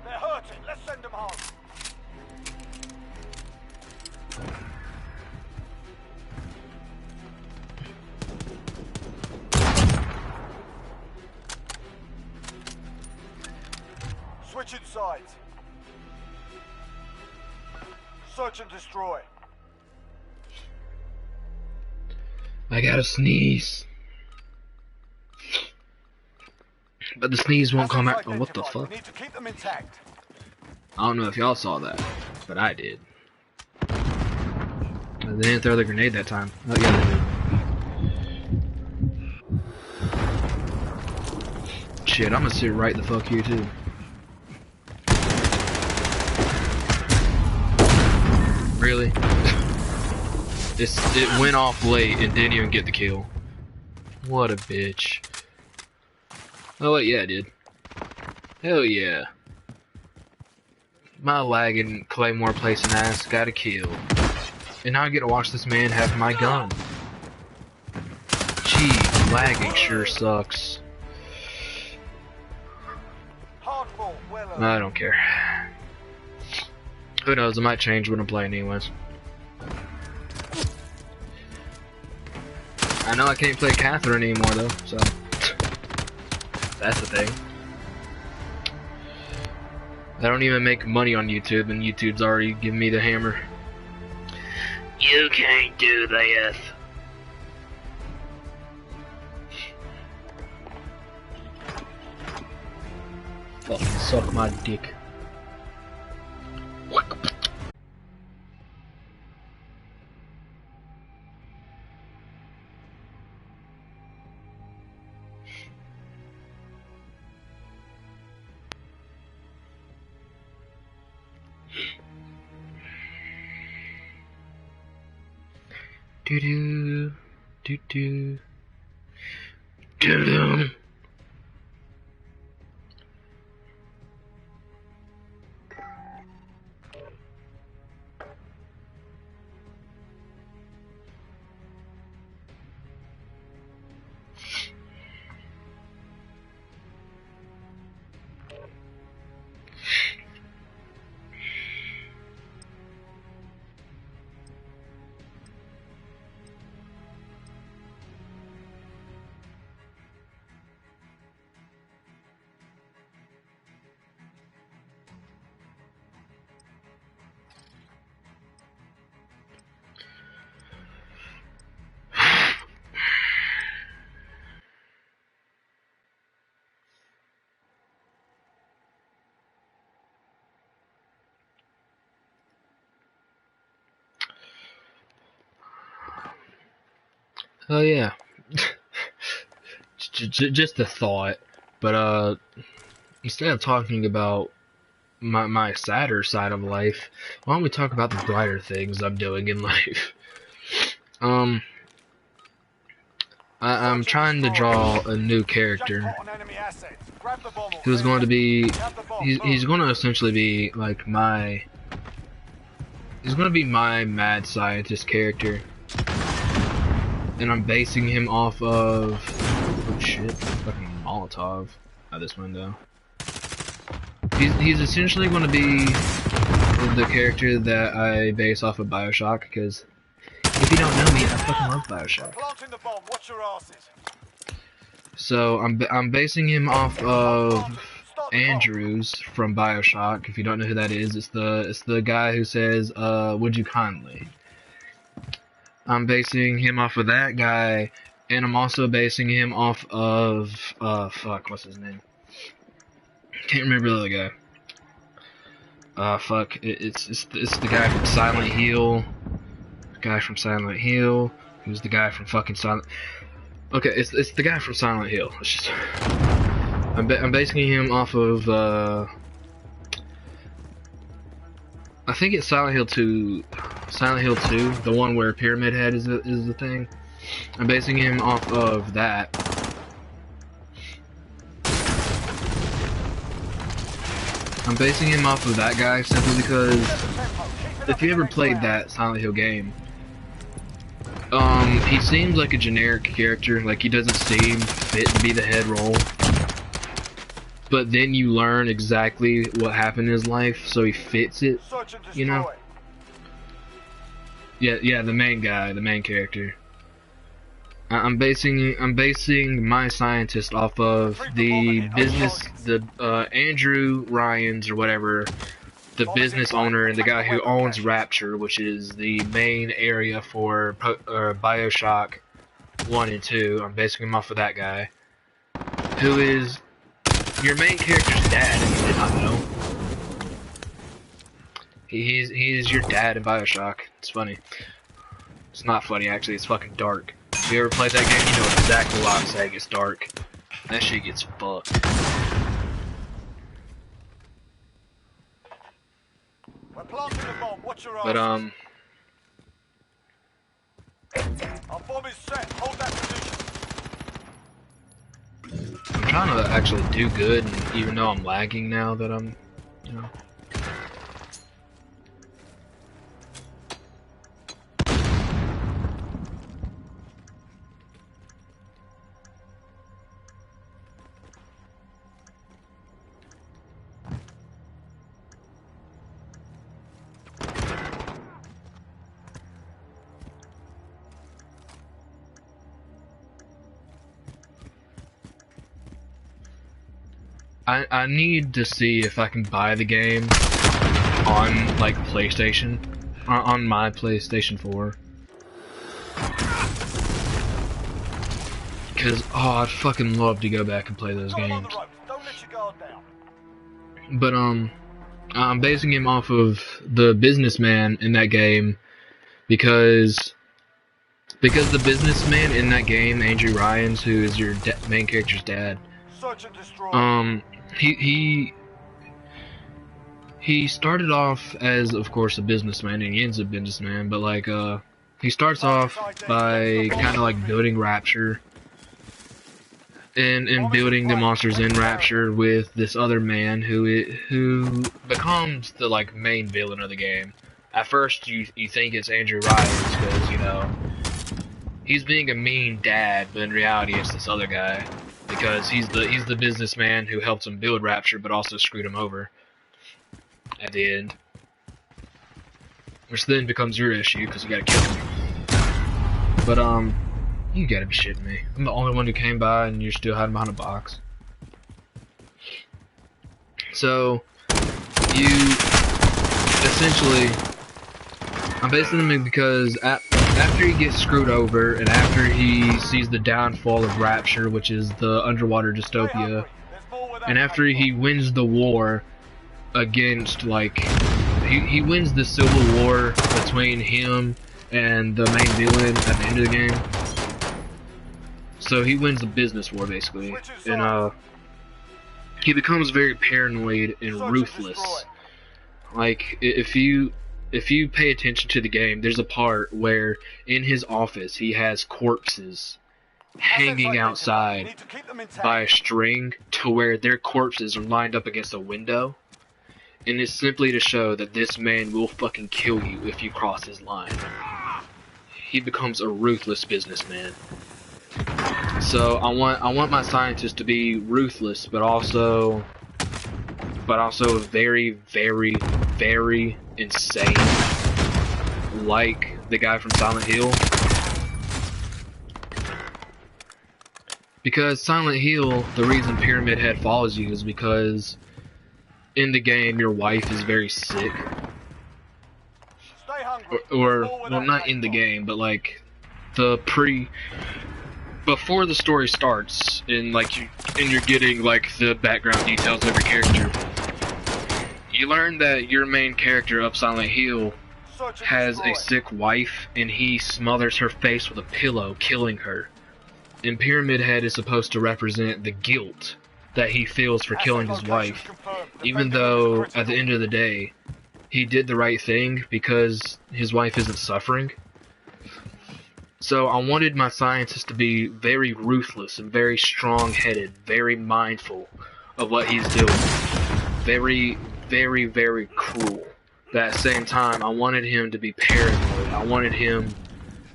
They're hurting. Let's send them home. Switching sides. Search and destroy. I gotta sneeze. But the sneeze won't come out. Oh, what the Identified. fuck? We need to keep them intact. I don't know if y'all saw that, but I did. They didn't throw the grenade that time. Oh, yeah, they did. Shit, I'm gonna sit right the fuck here, too. Really? It went off late and didn't even get the kill. What a bitch. Oh wait, yeah, I did. Hell yeah. My lagging Claymore placing ass got a kill. And now I get to watch this man have my gun. Gee, lagging sure sucks. Hardball. Well earned. I don't care. Who knows, I might change when I'm playing anyways. I know I can't play Catherine anymore though, so that's the thing. I don't even make money on YouTube, and YouTube's already giving me the hammer. You can't do that. Fucking suck my dick. Do do do do do do. Oh yeah. Just a thought. But instead of talking about my sadder side of life, why don't we talk about the brighter things I'm doing in life? Um, I'm trying to draw a new character Jackpot on enemy assets. Grab the bomb. who's going to be, Have the bomb. he's going to essentially be like he's going to be my mad scientist character. And I'm basing him off of, oh shit, fucking Molotov out this window. He's essentially going to be the character that I base off of BioShock, because if you don't know me, I fucking love BioShock. Planting the bomb. Watch your asses. So I'm basing him off of Andrews from BioShock. If you don't know who that is, it's the guy who says, "Would you kindly?" I'm basing him off of that guy, and I'm also basing him off of fuck, what's his name? Can't remember the other guy. Fuck, it's the guy from Silent Hill. Guy from Silent Hill, who's the guy from fucking Silent. Okay, it's the guy from Silent Hill. It's just I'm basing him off of I think it's Silent Hill 2, the one where Pyramid Head is the thing. I'm basing him off of that. I'm basing him off of that guy simply because if you ever played that Silent Hill game, he seems like a generic character, like he doesn't seem fit to be the head role. But then you learn exactly what happened in his life, so he fits it, you know? Yeah, the main guy, the main character. I'm basing my scientist off of the business, Andrew Ryan's or whatever, the business owner and the guy who owns Rapture, which is the main area for BioShock 1 and 2. I'm basing him off of that guy, who is your main character's dad, if you did not know. He's your dad in BioShock. It's funny. It's not funny, actually. It's fucking dark. If you ever played that game, you know exactly why I'm saying it's dark. That shit gets fucked. We're planting the bomb. Watch your But Our bomb is set. Hold that position. I'm trying to actually do good, and even though I'm lagging now that I'm, you know. I need to see if I can buy the game on, like, PlayStation. On my PlayStation 4. Because, oh, I'd fucking love to go back and play those games. Don't let your guard down. But, I'm basing him off of the businessman in that game because the businessman in that game, Andrew Ryan, who is your main character's dad, Search and destroy. he started off as, of course, a businessman, and he ends up a businessman, but, like, he starts off by kind of, like, building Rapture, and building the monsters in Rapture with this other man who becomes the, like, main villain of the game. At first, you think it's Andrew Ryan, because, you know, he's being a mean dad, but in reality, it's this other guy. Because he's the businessman who helped him build Rapture, but also screwed him over at the end. Which then becomes your issue, because you gotta kill him. But, you gotta be shitting me. I'm the only one who came by, and you're still hiding behind a box. So, you, essentially, I'm basing him because after he gets screwed over, and after he sees the downfall of Rapture, which is the underwater dystopia, and after he wins the war against, like, he wins the civil war between him and the main villain at the end of the game. So he wins the business war basically, and he becomes very paranoid and ruthless. Like if you pay attention to the game, there's a part where in his office he has corpses hanging outside by a string to where their corpses are lined up against a window, and it's simply to show that this man will fucking kill you if you cross his line. He becomes a ruthless businessman. So I want my scientist to be ruthless, but also very, very, very insane, like the guy from Silent Hill. Because Silent Hill, the reason Pyramid Head follows you is because in the game your wife is very sick. Or well, not in the game, but like before the story starts, and you're getting like the background details of your character. You learn that your main character of Silent Hill has a sick wife, and he smothers her face with a pillow, killing her. And Pyramid Head is supposed to represent the guilt that he feels for killing his wife, even though at the end of the day, he did the right thing because his wife isn't suffering. So I wanted my scientist to be very ruthless and very strong-headed, very mindful of what he's doing. Very, very, very cruel. But at the same time, I wanted him to be paranoid. I wanted him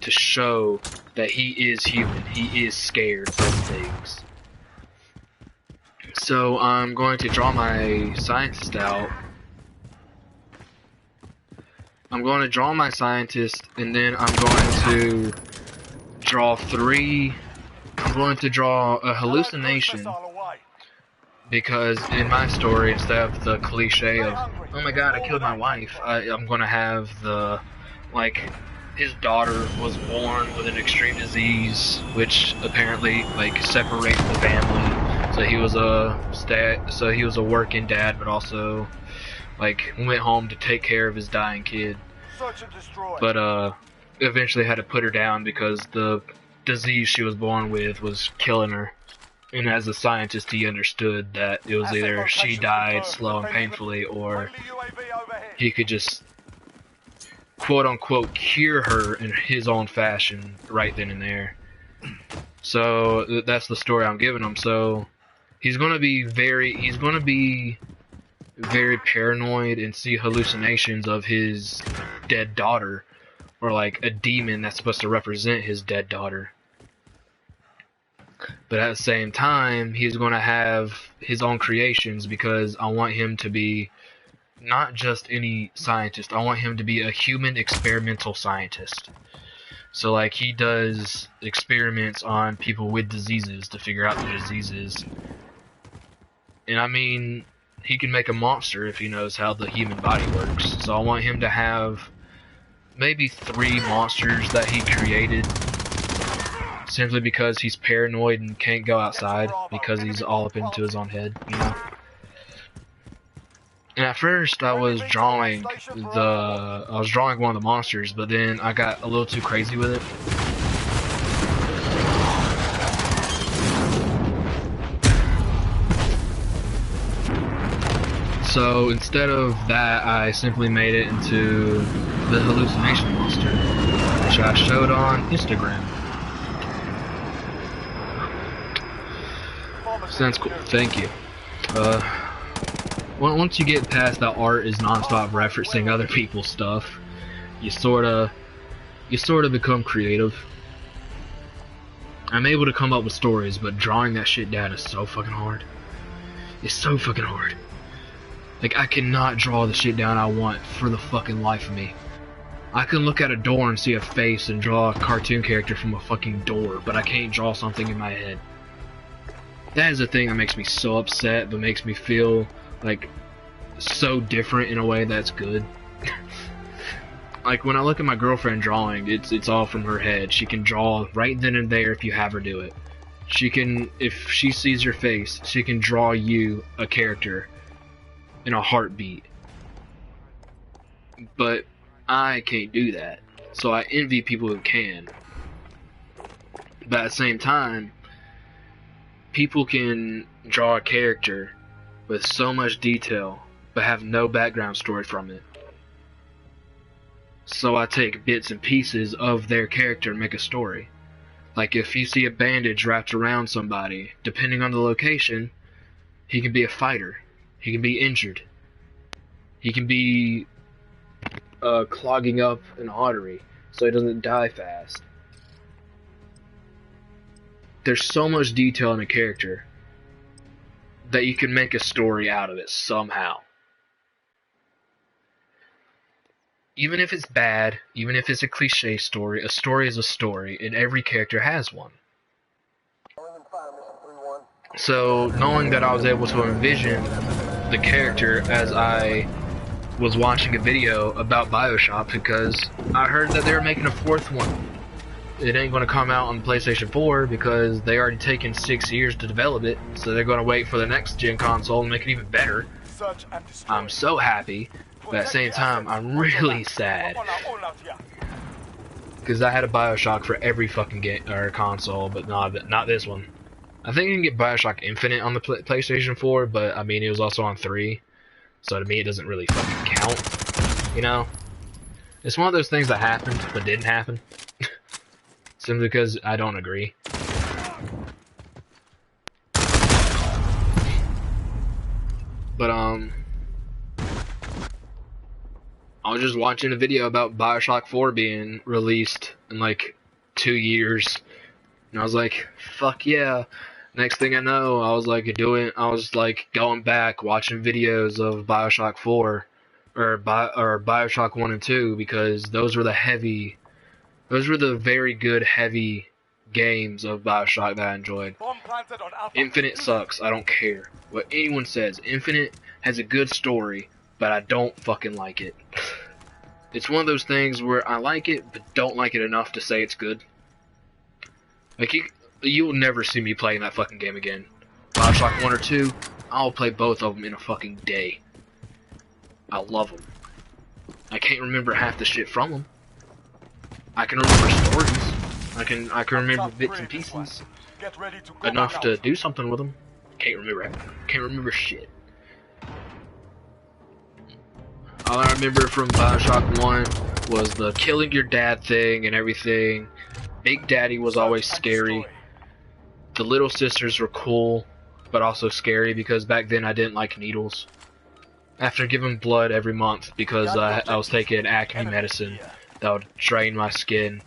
to show that he is human. He is scared of things. So I'm going to draw my scientist out. I'm going to draw my scientist, and then I'm going to draw I'm going to draw a hallucination, because in my story, instead of the cliche of, oh my god, I killed my wife, I'm going to have his daughter was born with an extreme disease, which apparently, separates the family. So he was a working dad, but also, went home to take care of his dying kid. But, eventually had to put her down because the disease she was born with was killing her. And as a scientist, he understood that it was either she died slow and painfully, or he could just quote-unquote cure her in his own fashion right then and there. So that's the story I'm giving him. So he's gonna be very paranoid and see hallucinations of his dead daughter, or like a demon that's supposed to represent his dead daughter. But at the same time, he's going to have his own creations, because I want him to be not just any scientist. I want him to be a human experimental scientist. So he does experiments on people with diseases to figure out the diseases. And I mean, he can make a monster if he knows how the human body works. So I want him to have maybe 3 monsters that he created, simply because he's paranoid and can't go outside because he's all up into his own head, you know. And at first I was drawing one of the monsters, but then I got a little too crazy with it. So instead of that, I simply made it into the hallucination monster, which I showed on Instagram. Sounds cool. Thank you. Once you get past that art is non-stop referencing other people's stuff, you sorta become creative. I'm able to come up with stories, but drawing that shit down is so fucking hard. It's so fucking hard. I cannot draw the shit down I want for the fucking life of me. I can look at a door and see a face and draw a cartoon character from a fucking door, but I can't draw something in my head. That is the thing that makes me so upset, but makes me feel so different in a way that's good. When I look at my girlfriend drawing, it's all from her head. She can draw right then and there if you have her do it. She can, if she sees your face, she can draw you a character in a heartbeat. But I can't do that. So I envy people who can. But at the same time, people can draw a character with so much detail but have no background story from it. So I take bits and pieces of their character and make a story. Like if you see a bandage wrapped around somebody, depending on the location, he can be a fighter. He can be injured. He can be clogging up an artery so he doesn't die fast. There's so much detail in a character that you can make a story out of it somehow. Even if it's bad, even if it's a cliche story is a story, and every character has one. So, knowing that I was able to envision the character as I was watching a video about BioShock, because I heard that they were making a fourth one. It ain't going to come out on PlayStation 4 because they already taken 6 years to develop it, so they're going to wait for the next gen console and make it even better. I'm so happy, but at the same time, I'm really sad. Because I had a BioShock for every fucking game or console, but not this one. I think you can get BioShock Infinite on the PlayStation 4, but I mean, it was also on 3, so to me it doesn't really fucking count, you know? It's one of those things that happened, but didn't happen. Simply because I don't agree. But, I was just watching a video about BioShock 4 being released in like 2 years. And I was like, fuck yeah. Next thing I know, I was like going back, watching videos of BioShock 4, or BioShock 1 and 2, because those were the very good, heavy games of BioShock that I enjoyed. Infinite sucks, I don't care what anyone says. Infinite has a good story, but I don't fucking like it. It's one of those things where I like it, but don't like it enough to say it's good. Like, you'll never see me playing that fucking game again. BioShock 1 or 2, I'll play both of them in a fucking day. I love them. I can't remember half the shit from them. I can remember stories. I can remember bits and pieces enough to do something with them. Can't remember shit. All I remember from BioShock 1 was the killing your dad thing and everything. Big Daddy was always scary. The little sisters were cool, but also scary because back then I didn't like needles. After giving blood every month because I was taking acne medicine that would drain my skin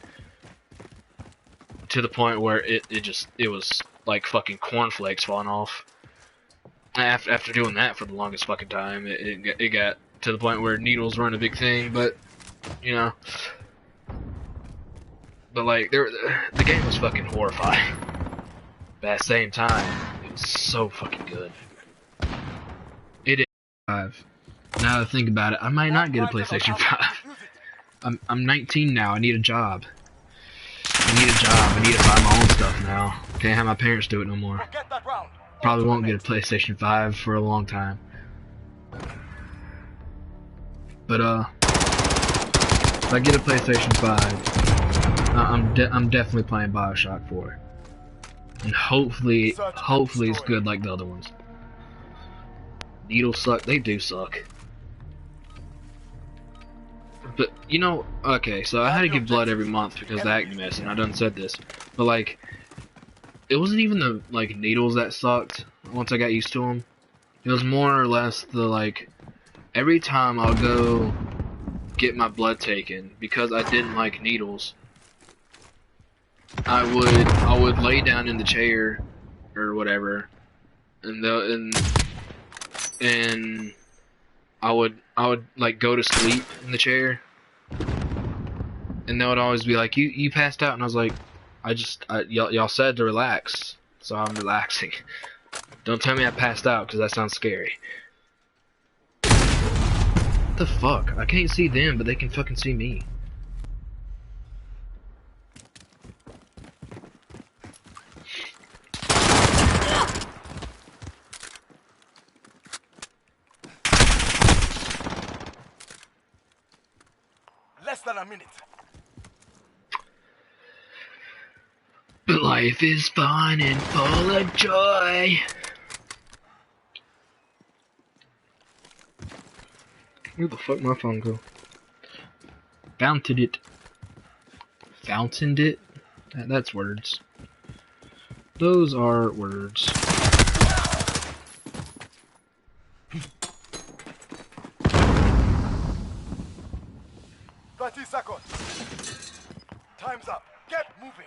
to the point where it was like fucking cornflakes falling off. After doing that for the longest fucking time, it got to the point where needles weren't a big thing, but you know. But like, the game was fucking horrifying. But at the same time, it was so fucking good. It is 5. Now that I think about it, I might not get a PlayStation 5. I'm 19 now. I need a job. I need to buy my own stuff now. Can't have my parents do it no more. Probably won't get a PlayStation 5 for a long time. But if I get a PlayStation 5, I'm definitely playing BioShock 4. And hopefully it's good like the other ones. Needles suck. They do suck. But, you know, okay, so I had to give blood every month because of the acne medicine. I done said this. But, like, it wasn't even the, like, needles that sucked once I got used to them. It was more or less the, like, every time I'll go get my blood taken, because I didn't like needles, I would lay down in the chair or whatever, and I would like go to sleep in the chair, and they would always be like, you passed out, and I was like, y'all said to relax, so I'm relaxing. Don't tell me I passed out, because that sounds scary. What the fuck? I can't see them, but they can fucking see me. Less than a minute. But Life is fun and full of joy. Where the fuck my phone go? Fountained it. Fountained it? That's words. Those are words. Seconds. Time's up. Get moving.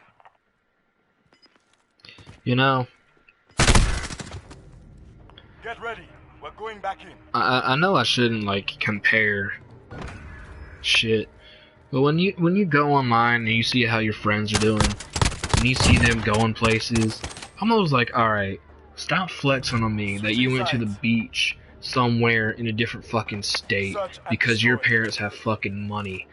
You know, get ready. We're going back in. I know I shouldn't like compare shit, but when you go online and you see how your friends are doing, and you see them going places, I'm always like, all right, stop flexing on me that you went to the beach somewhere in a different fucking state because your parents have fucking money.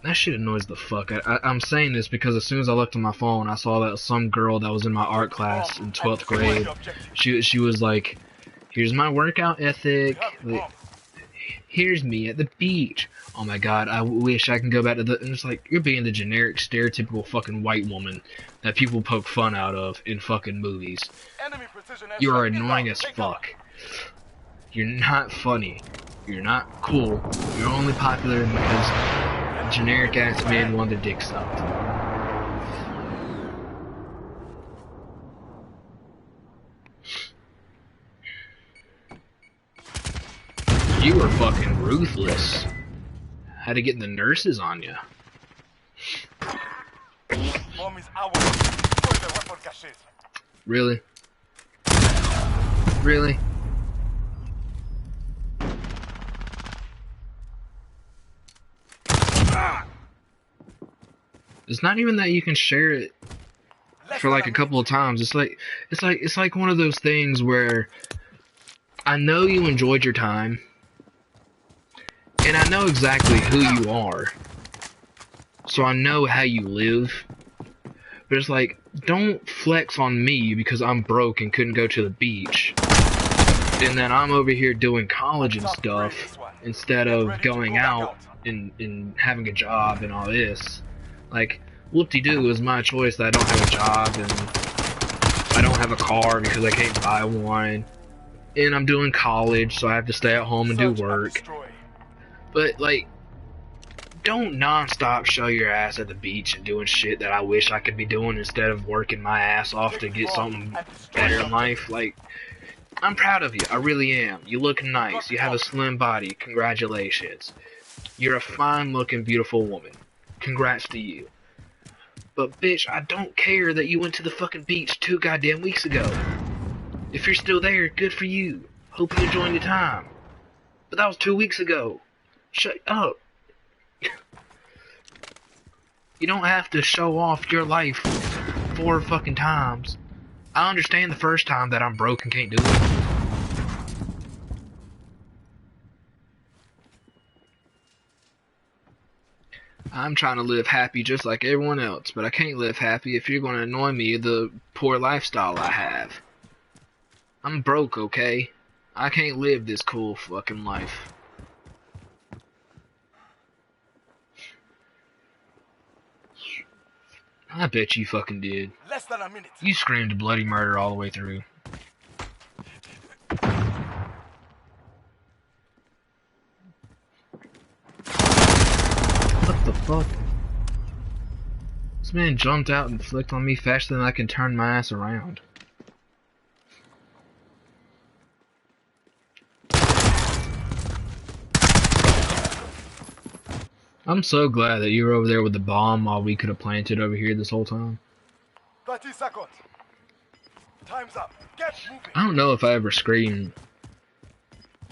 That shit annoys the fuck. I'm saying this because as soon as I looked on my phone, I saw that some girl that was in my art class in 12th grade, she was like, here's my workout ethic, like, here's me at the beach. Oh my god, I wish I can go back to the... And it's like, you're being the generic, stereotypical fucking white woman that people poke fun out of in fucking movies. You are annoying as fuck. You're not funny. You're not cool. You're only popular because generic ass man wanted their dick sucked. You were fucking ruthless. Had to get the nurses on you. Bomb is ours. Destroy the weapon caches. Really? Really? It's not even that you can share it for like a couple of times. It's like one of those things where I know you enjoyed your time, and I know exactly who you are, so I know how you live. But it's like, don't flex on me because I'm broke and couldn't go to the beach, and then I'm over here doing college and stuff instead of going out and having a job and all this. Like, whoop-de-doo, is my choice that I don't have a job and I don't have a car because I can't buy one, and I'm doing college, so I have to stay at home and do work. But like, don't non-stop show your ass at the beach and doing shit that I wish I could be doing instead of working my ass off to get something better in life. Like, I'm proud of you, I really am. You look nice, you have a slim body, congratulations. You're a fine-looking, beautiful woman. Congrats to you. But bitch, I don't care that you went to the fucking beach 2 goddamn weeks ago. If you're still there, good for you. Hope you're enjoying your time. But that was 2 weeks ago. Shut up. You don't have to show off your life 4 fucking times. I understand the first time that I'm broke and can't do it. I'm trying to live happy just like everyone else, but I can't live happy if you're going to annoy me with the poor lifestyle I have. I'm broke, okay? I can't live this cool fucking life. I bet you fucking did. Less than a minute. You screamed bloody murder all the way through. What the fuck? This man jumped out and flicked on me faster than I can turn my ass around. I'm so glad that you were over there with the bomb while we could have planted over here this whole time. 30 seconds. Time's up. Get moving. I don't know if I ever screamed.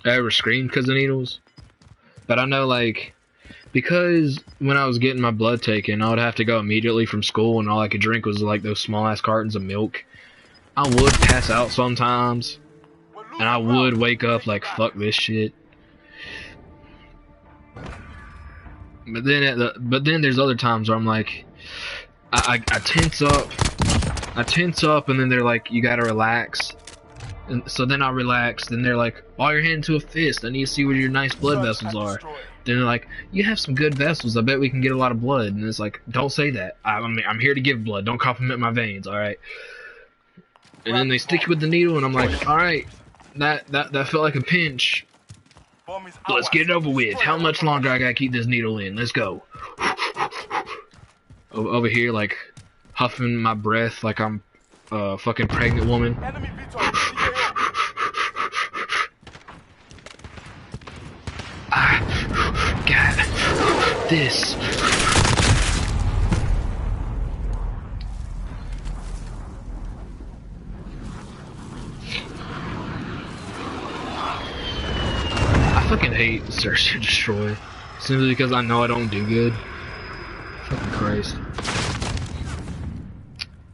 Because of needles. But I know, like, because when I was getting my blood taken, I would have to go immediately from school, and all I could drink was like those small ass cartons of milk. I would pass out sometimes, and I would wake up like, fuck this shit. But then there's other times where I'm like, I tense up, and then they're like, you gotta relax, And so then I relax. Then they're like, "Ball your hand to a fist. I need to see where your nice blood Search vessels and are." destroy. Then they're like, "You have some good vessels. I bet we can get a lot of blood." And it's like, "Don't say that. I'm here to give blood. Don't compliment my veins, all right?" And then they stick you with the needle, and I'm like, "All right, that felt like a pinch. Bomb is Let's ours. get it over with. Destroy How the much weapon. longer I gotta keep this needle in? Let's go." Over here, like huffing my breath like I'm a fucking pregnant woman. Enemy VTOL. TKO. God, this. I fucking hate Search and Destroy. Simply because I know I don't do good. Fucking Christ.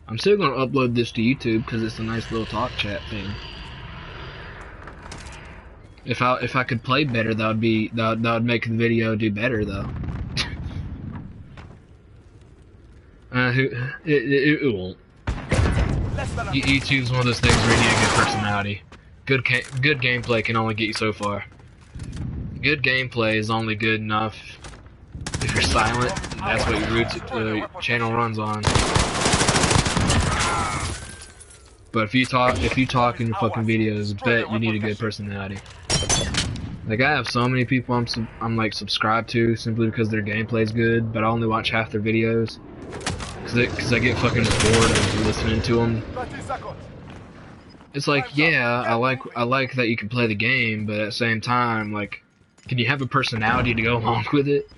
I'm still gonna upload this to YouTube because it's a nice little talk chat thing. If I could play better, that would make the video do better though. It won't. Less than a YouTube's one of those things where you need a good personality. Good gameplay can only get you so far. Good gameplay is only good enough if you're silent. And that's what your channel runs on. But if you talk in your fucking videos, bet you need a good personality. Like I have so many people I'm like subscribed to simply because their gameplay's good, but I only watch half their videos because I get fucking bored of listening to them. 30 seconds. It's like, yeah, I like that you can play the game, but at the same time, like, can you have a personality to go along with it?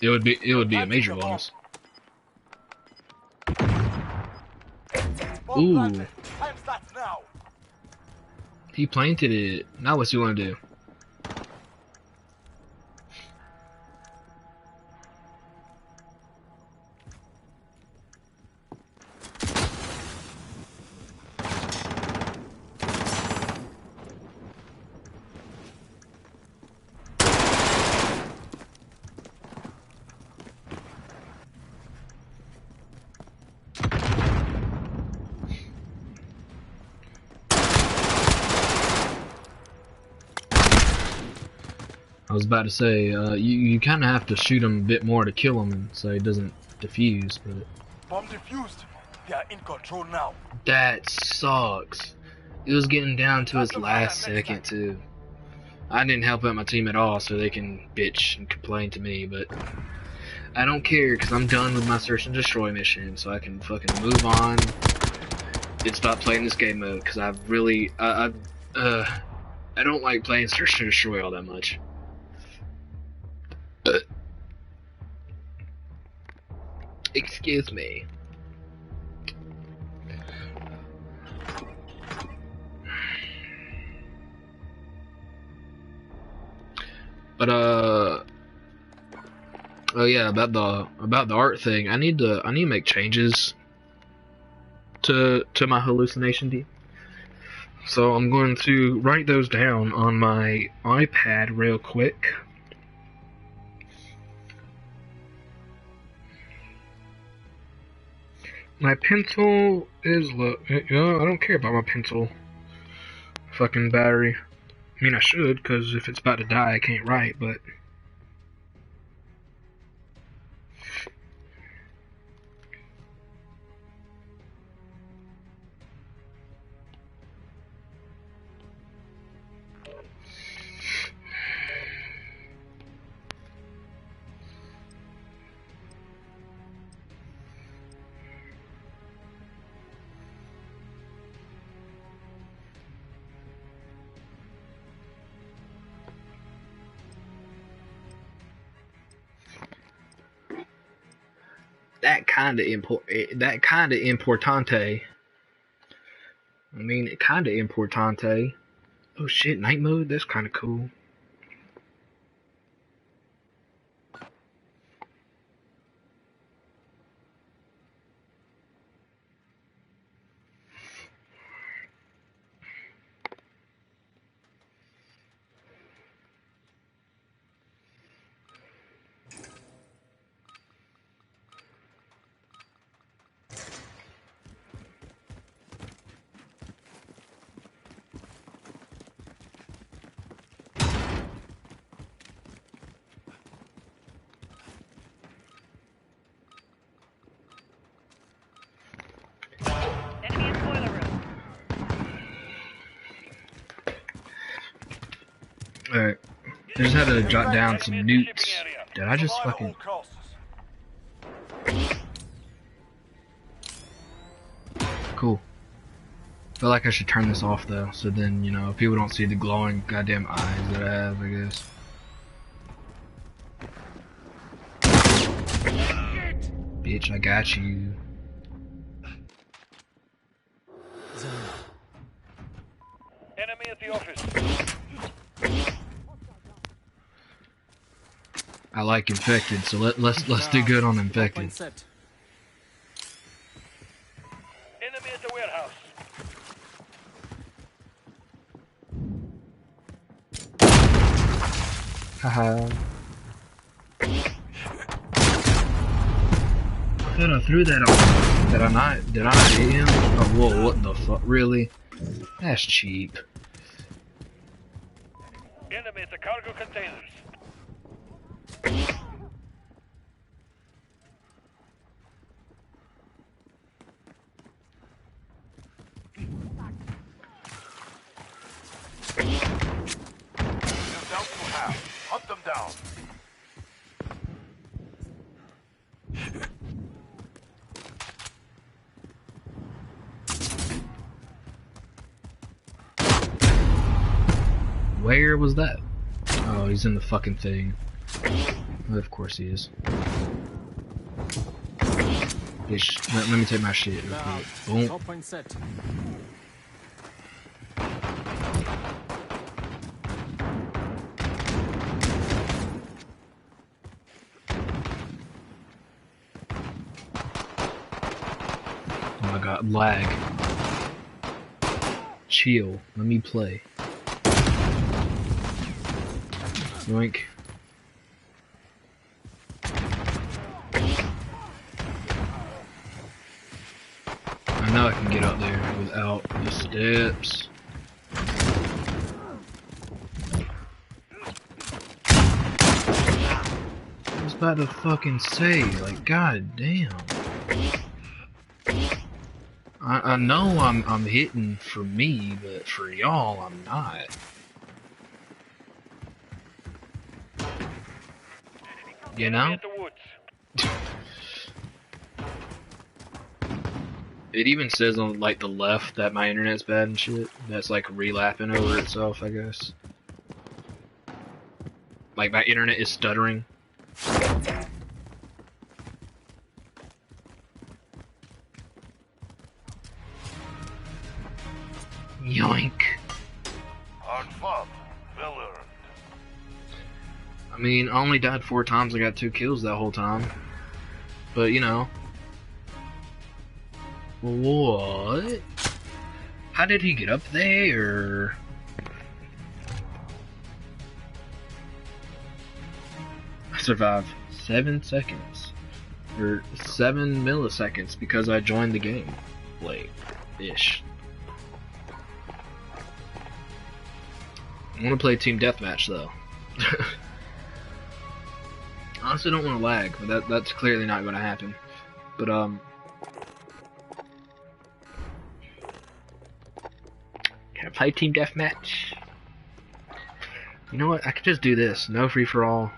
It would be a major bonus. Bomb Ooh. planted. Time starts now. He planted it. Now what's he want to do? I was about to say, you kind of have to shoot him a bit more to kill him so he doesn't defuse, but... Bomb defused. They are in control now. That sucks. It was getting down to its last second, too. I didn't help out my team at all so they can bitch and complain to me, but... I don't care, because I'm done with my Search and Destroy mission, so I can fucking move on and stop playing this game mode, because I've really... I don't like playing Search and Destroy all that much. Excuse me. But oh yeah, about the art thing, I need to make changes to my hallucination deep. So I'm going to write those down on my iPad real quick. My pencil is low. You know, I don't care about my pencil fucking battery. I mean, I should, because if it's about to die, I can't write, but... that kind of importante. I mean, kind of importante. Oh shit, night mode? That's kind of cool. I just had to jot down some nukes. Did I just Survive at fucking... all costs. Cool. Feel like I should turn this off though, so then, you know, people don't see the glowing goddamn eyes that I have, I guess. Bitch, I got you. Enemy at the office. I like infected, so let's do good on infected. Enemy at the warehouse. Haha. I thought I threw that on. Did I not? Did I not hit him? Oh, whoa, what the fuck? Really? That's cheap. Enemy at the cargo containers. They're down to half. Hunt them down. Where was that? Oh, he's in the fucking thing. Well, of course he is. Bitch, let me take my shit real quick. Boom. Top point set. Oh my god, lag. Chill, let me play. Yoink. I know I can get up there without the steps. I was about to fucking say, like, god damn. I know I'm hitting for me, but for y'all I'm not. You know? Enemy at the woods. It even says on like the left that my internet's bad and shit. That's like relapping over itself, I guess. Like my internet is stuttering. Yoink. Hard fought. Well earned. I mean, I only died 4 times. I got 2 kills that whole time. But, you know. What? How did he get up there? I survived 7 seconds. Or 7 milliseconds because I joined the game. Late. Ish. I want to play Team Deathmatch though. I honestly don't want to lag, but that's clearly not going to happen. But can I play Team Deathmatch? You know what? I could just do this. No free for all.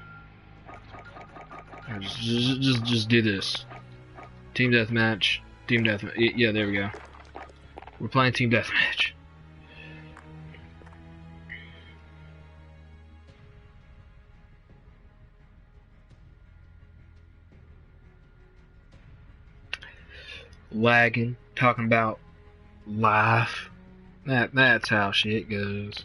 Just do this. Team Deathmatch. Team Deathmatch. Yeah, there we go. We're playing Team Deathmatch. Lagging, talking about life. That's how shit goes.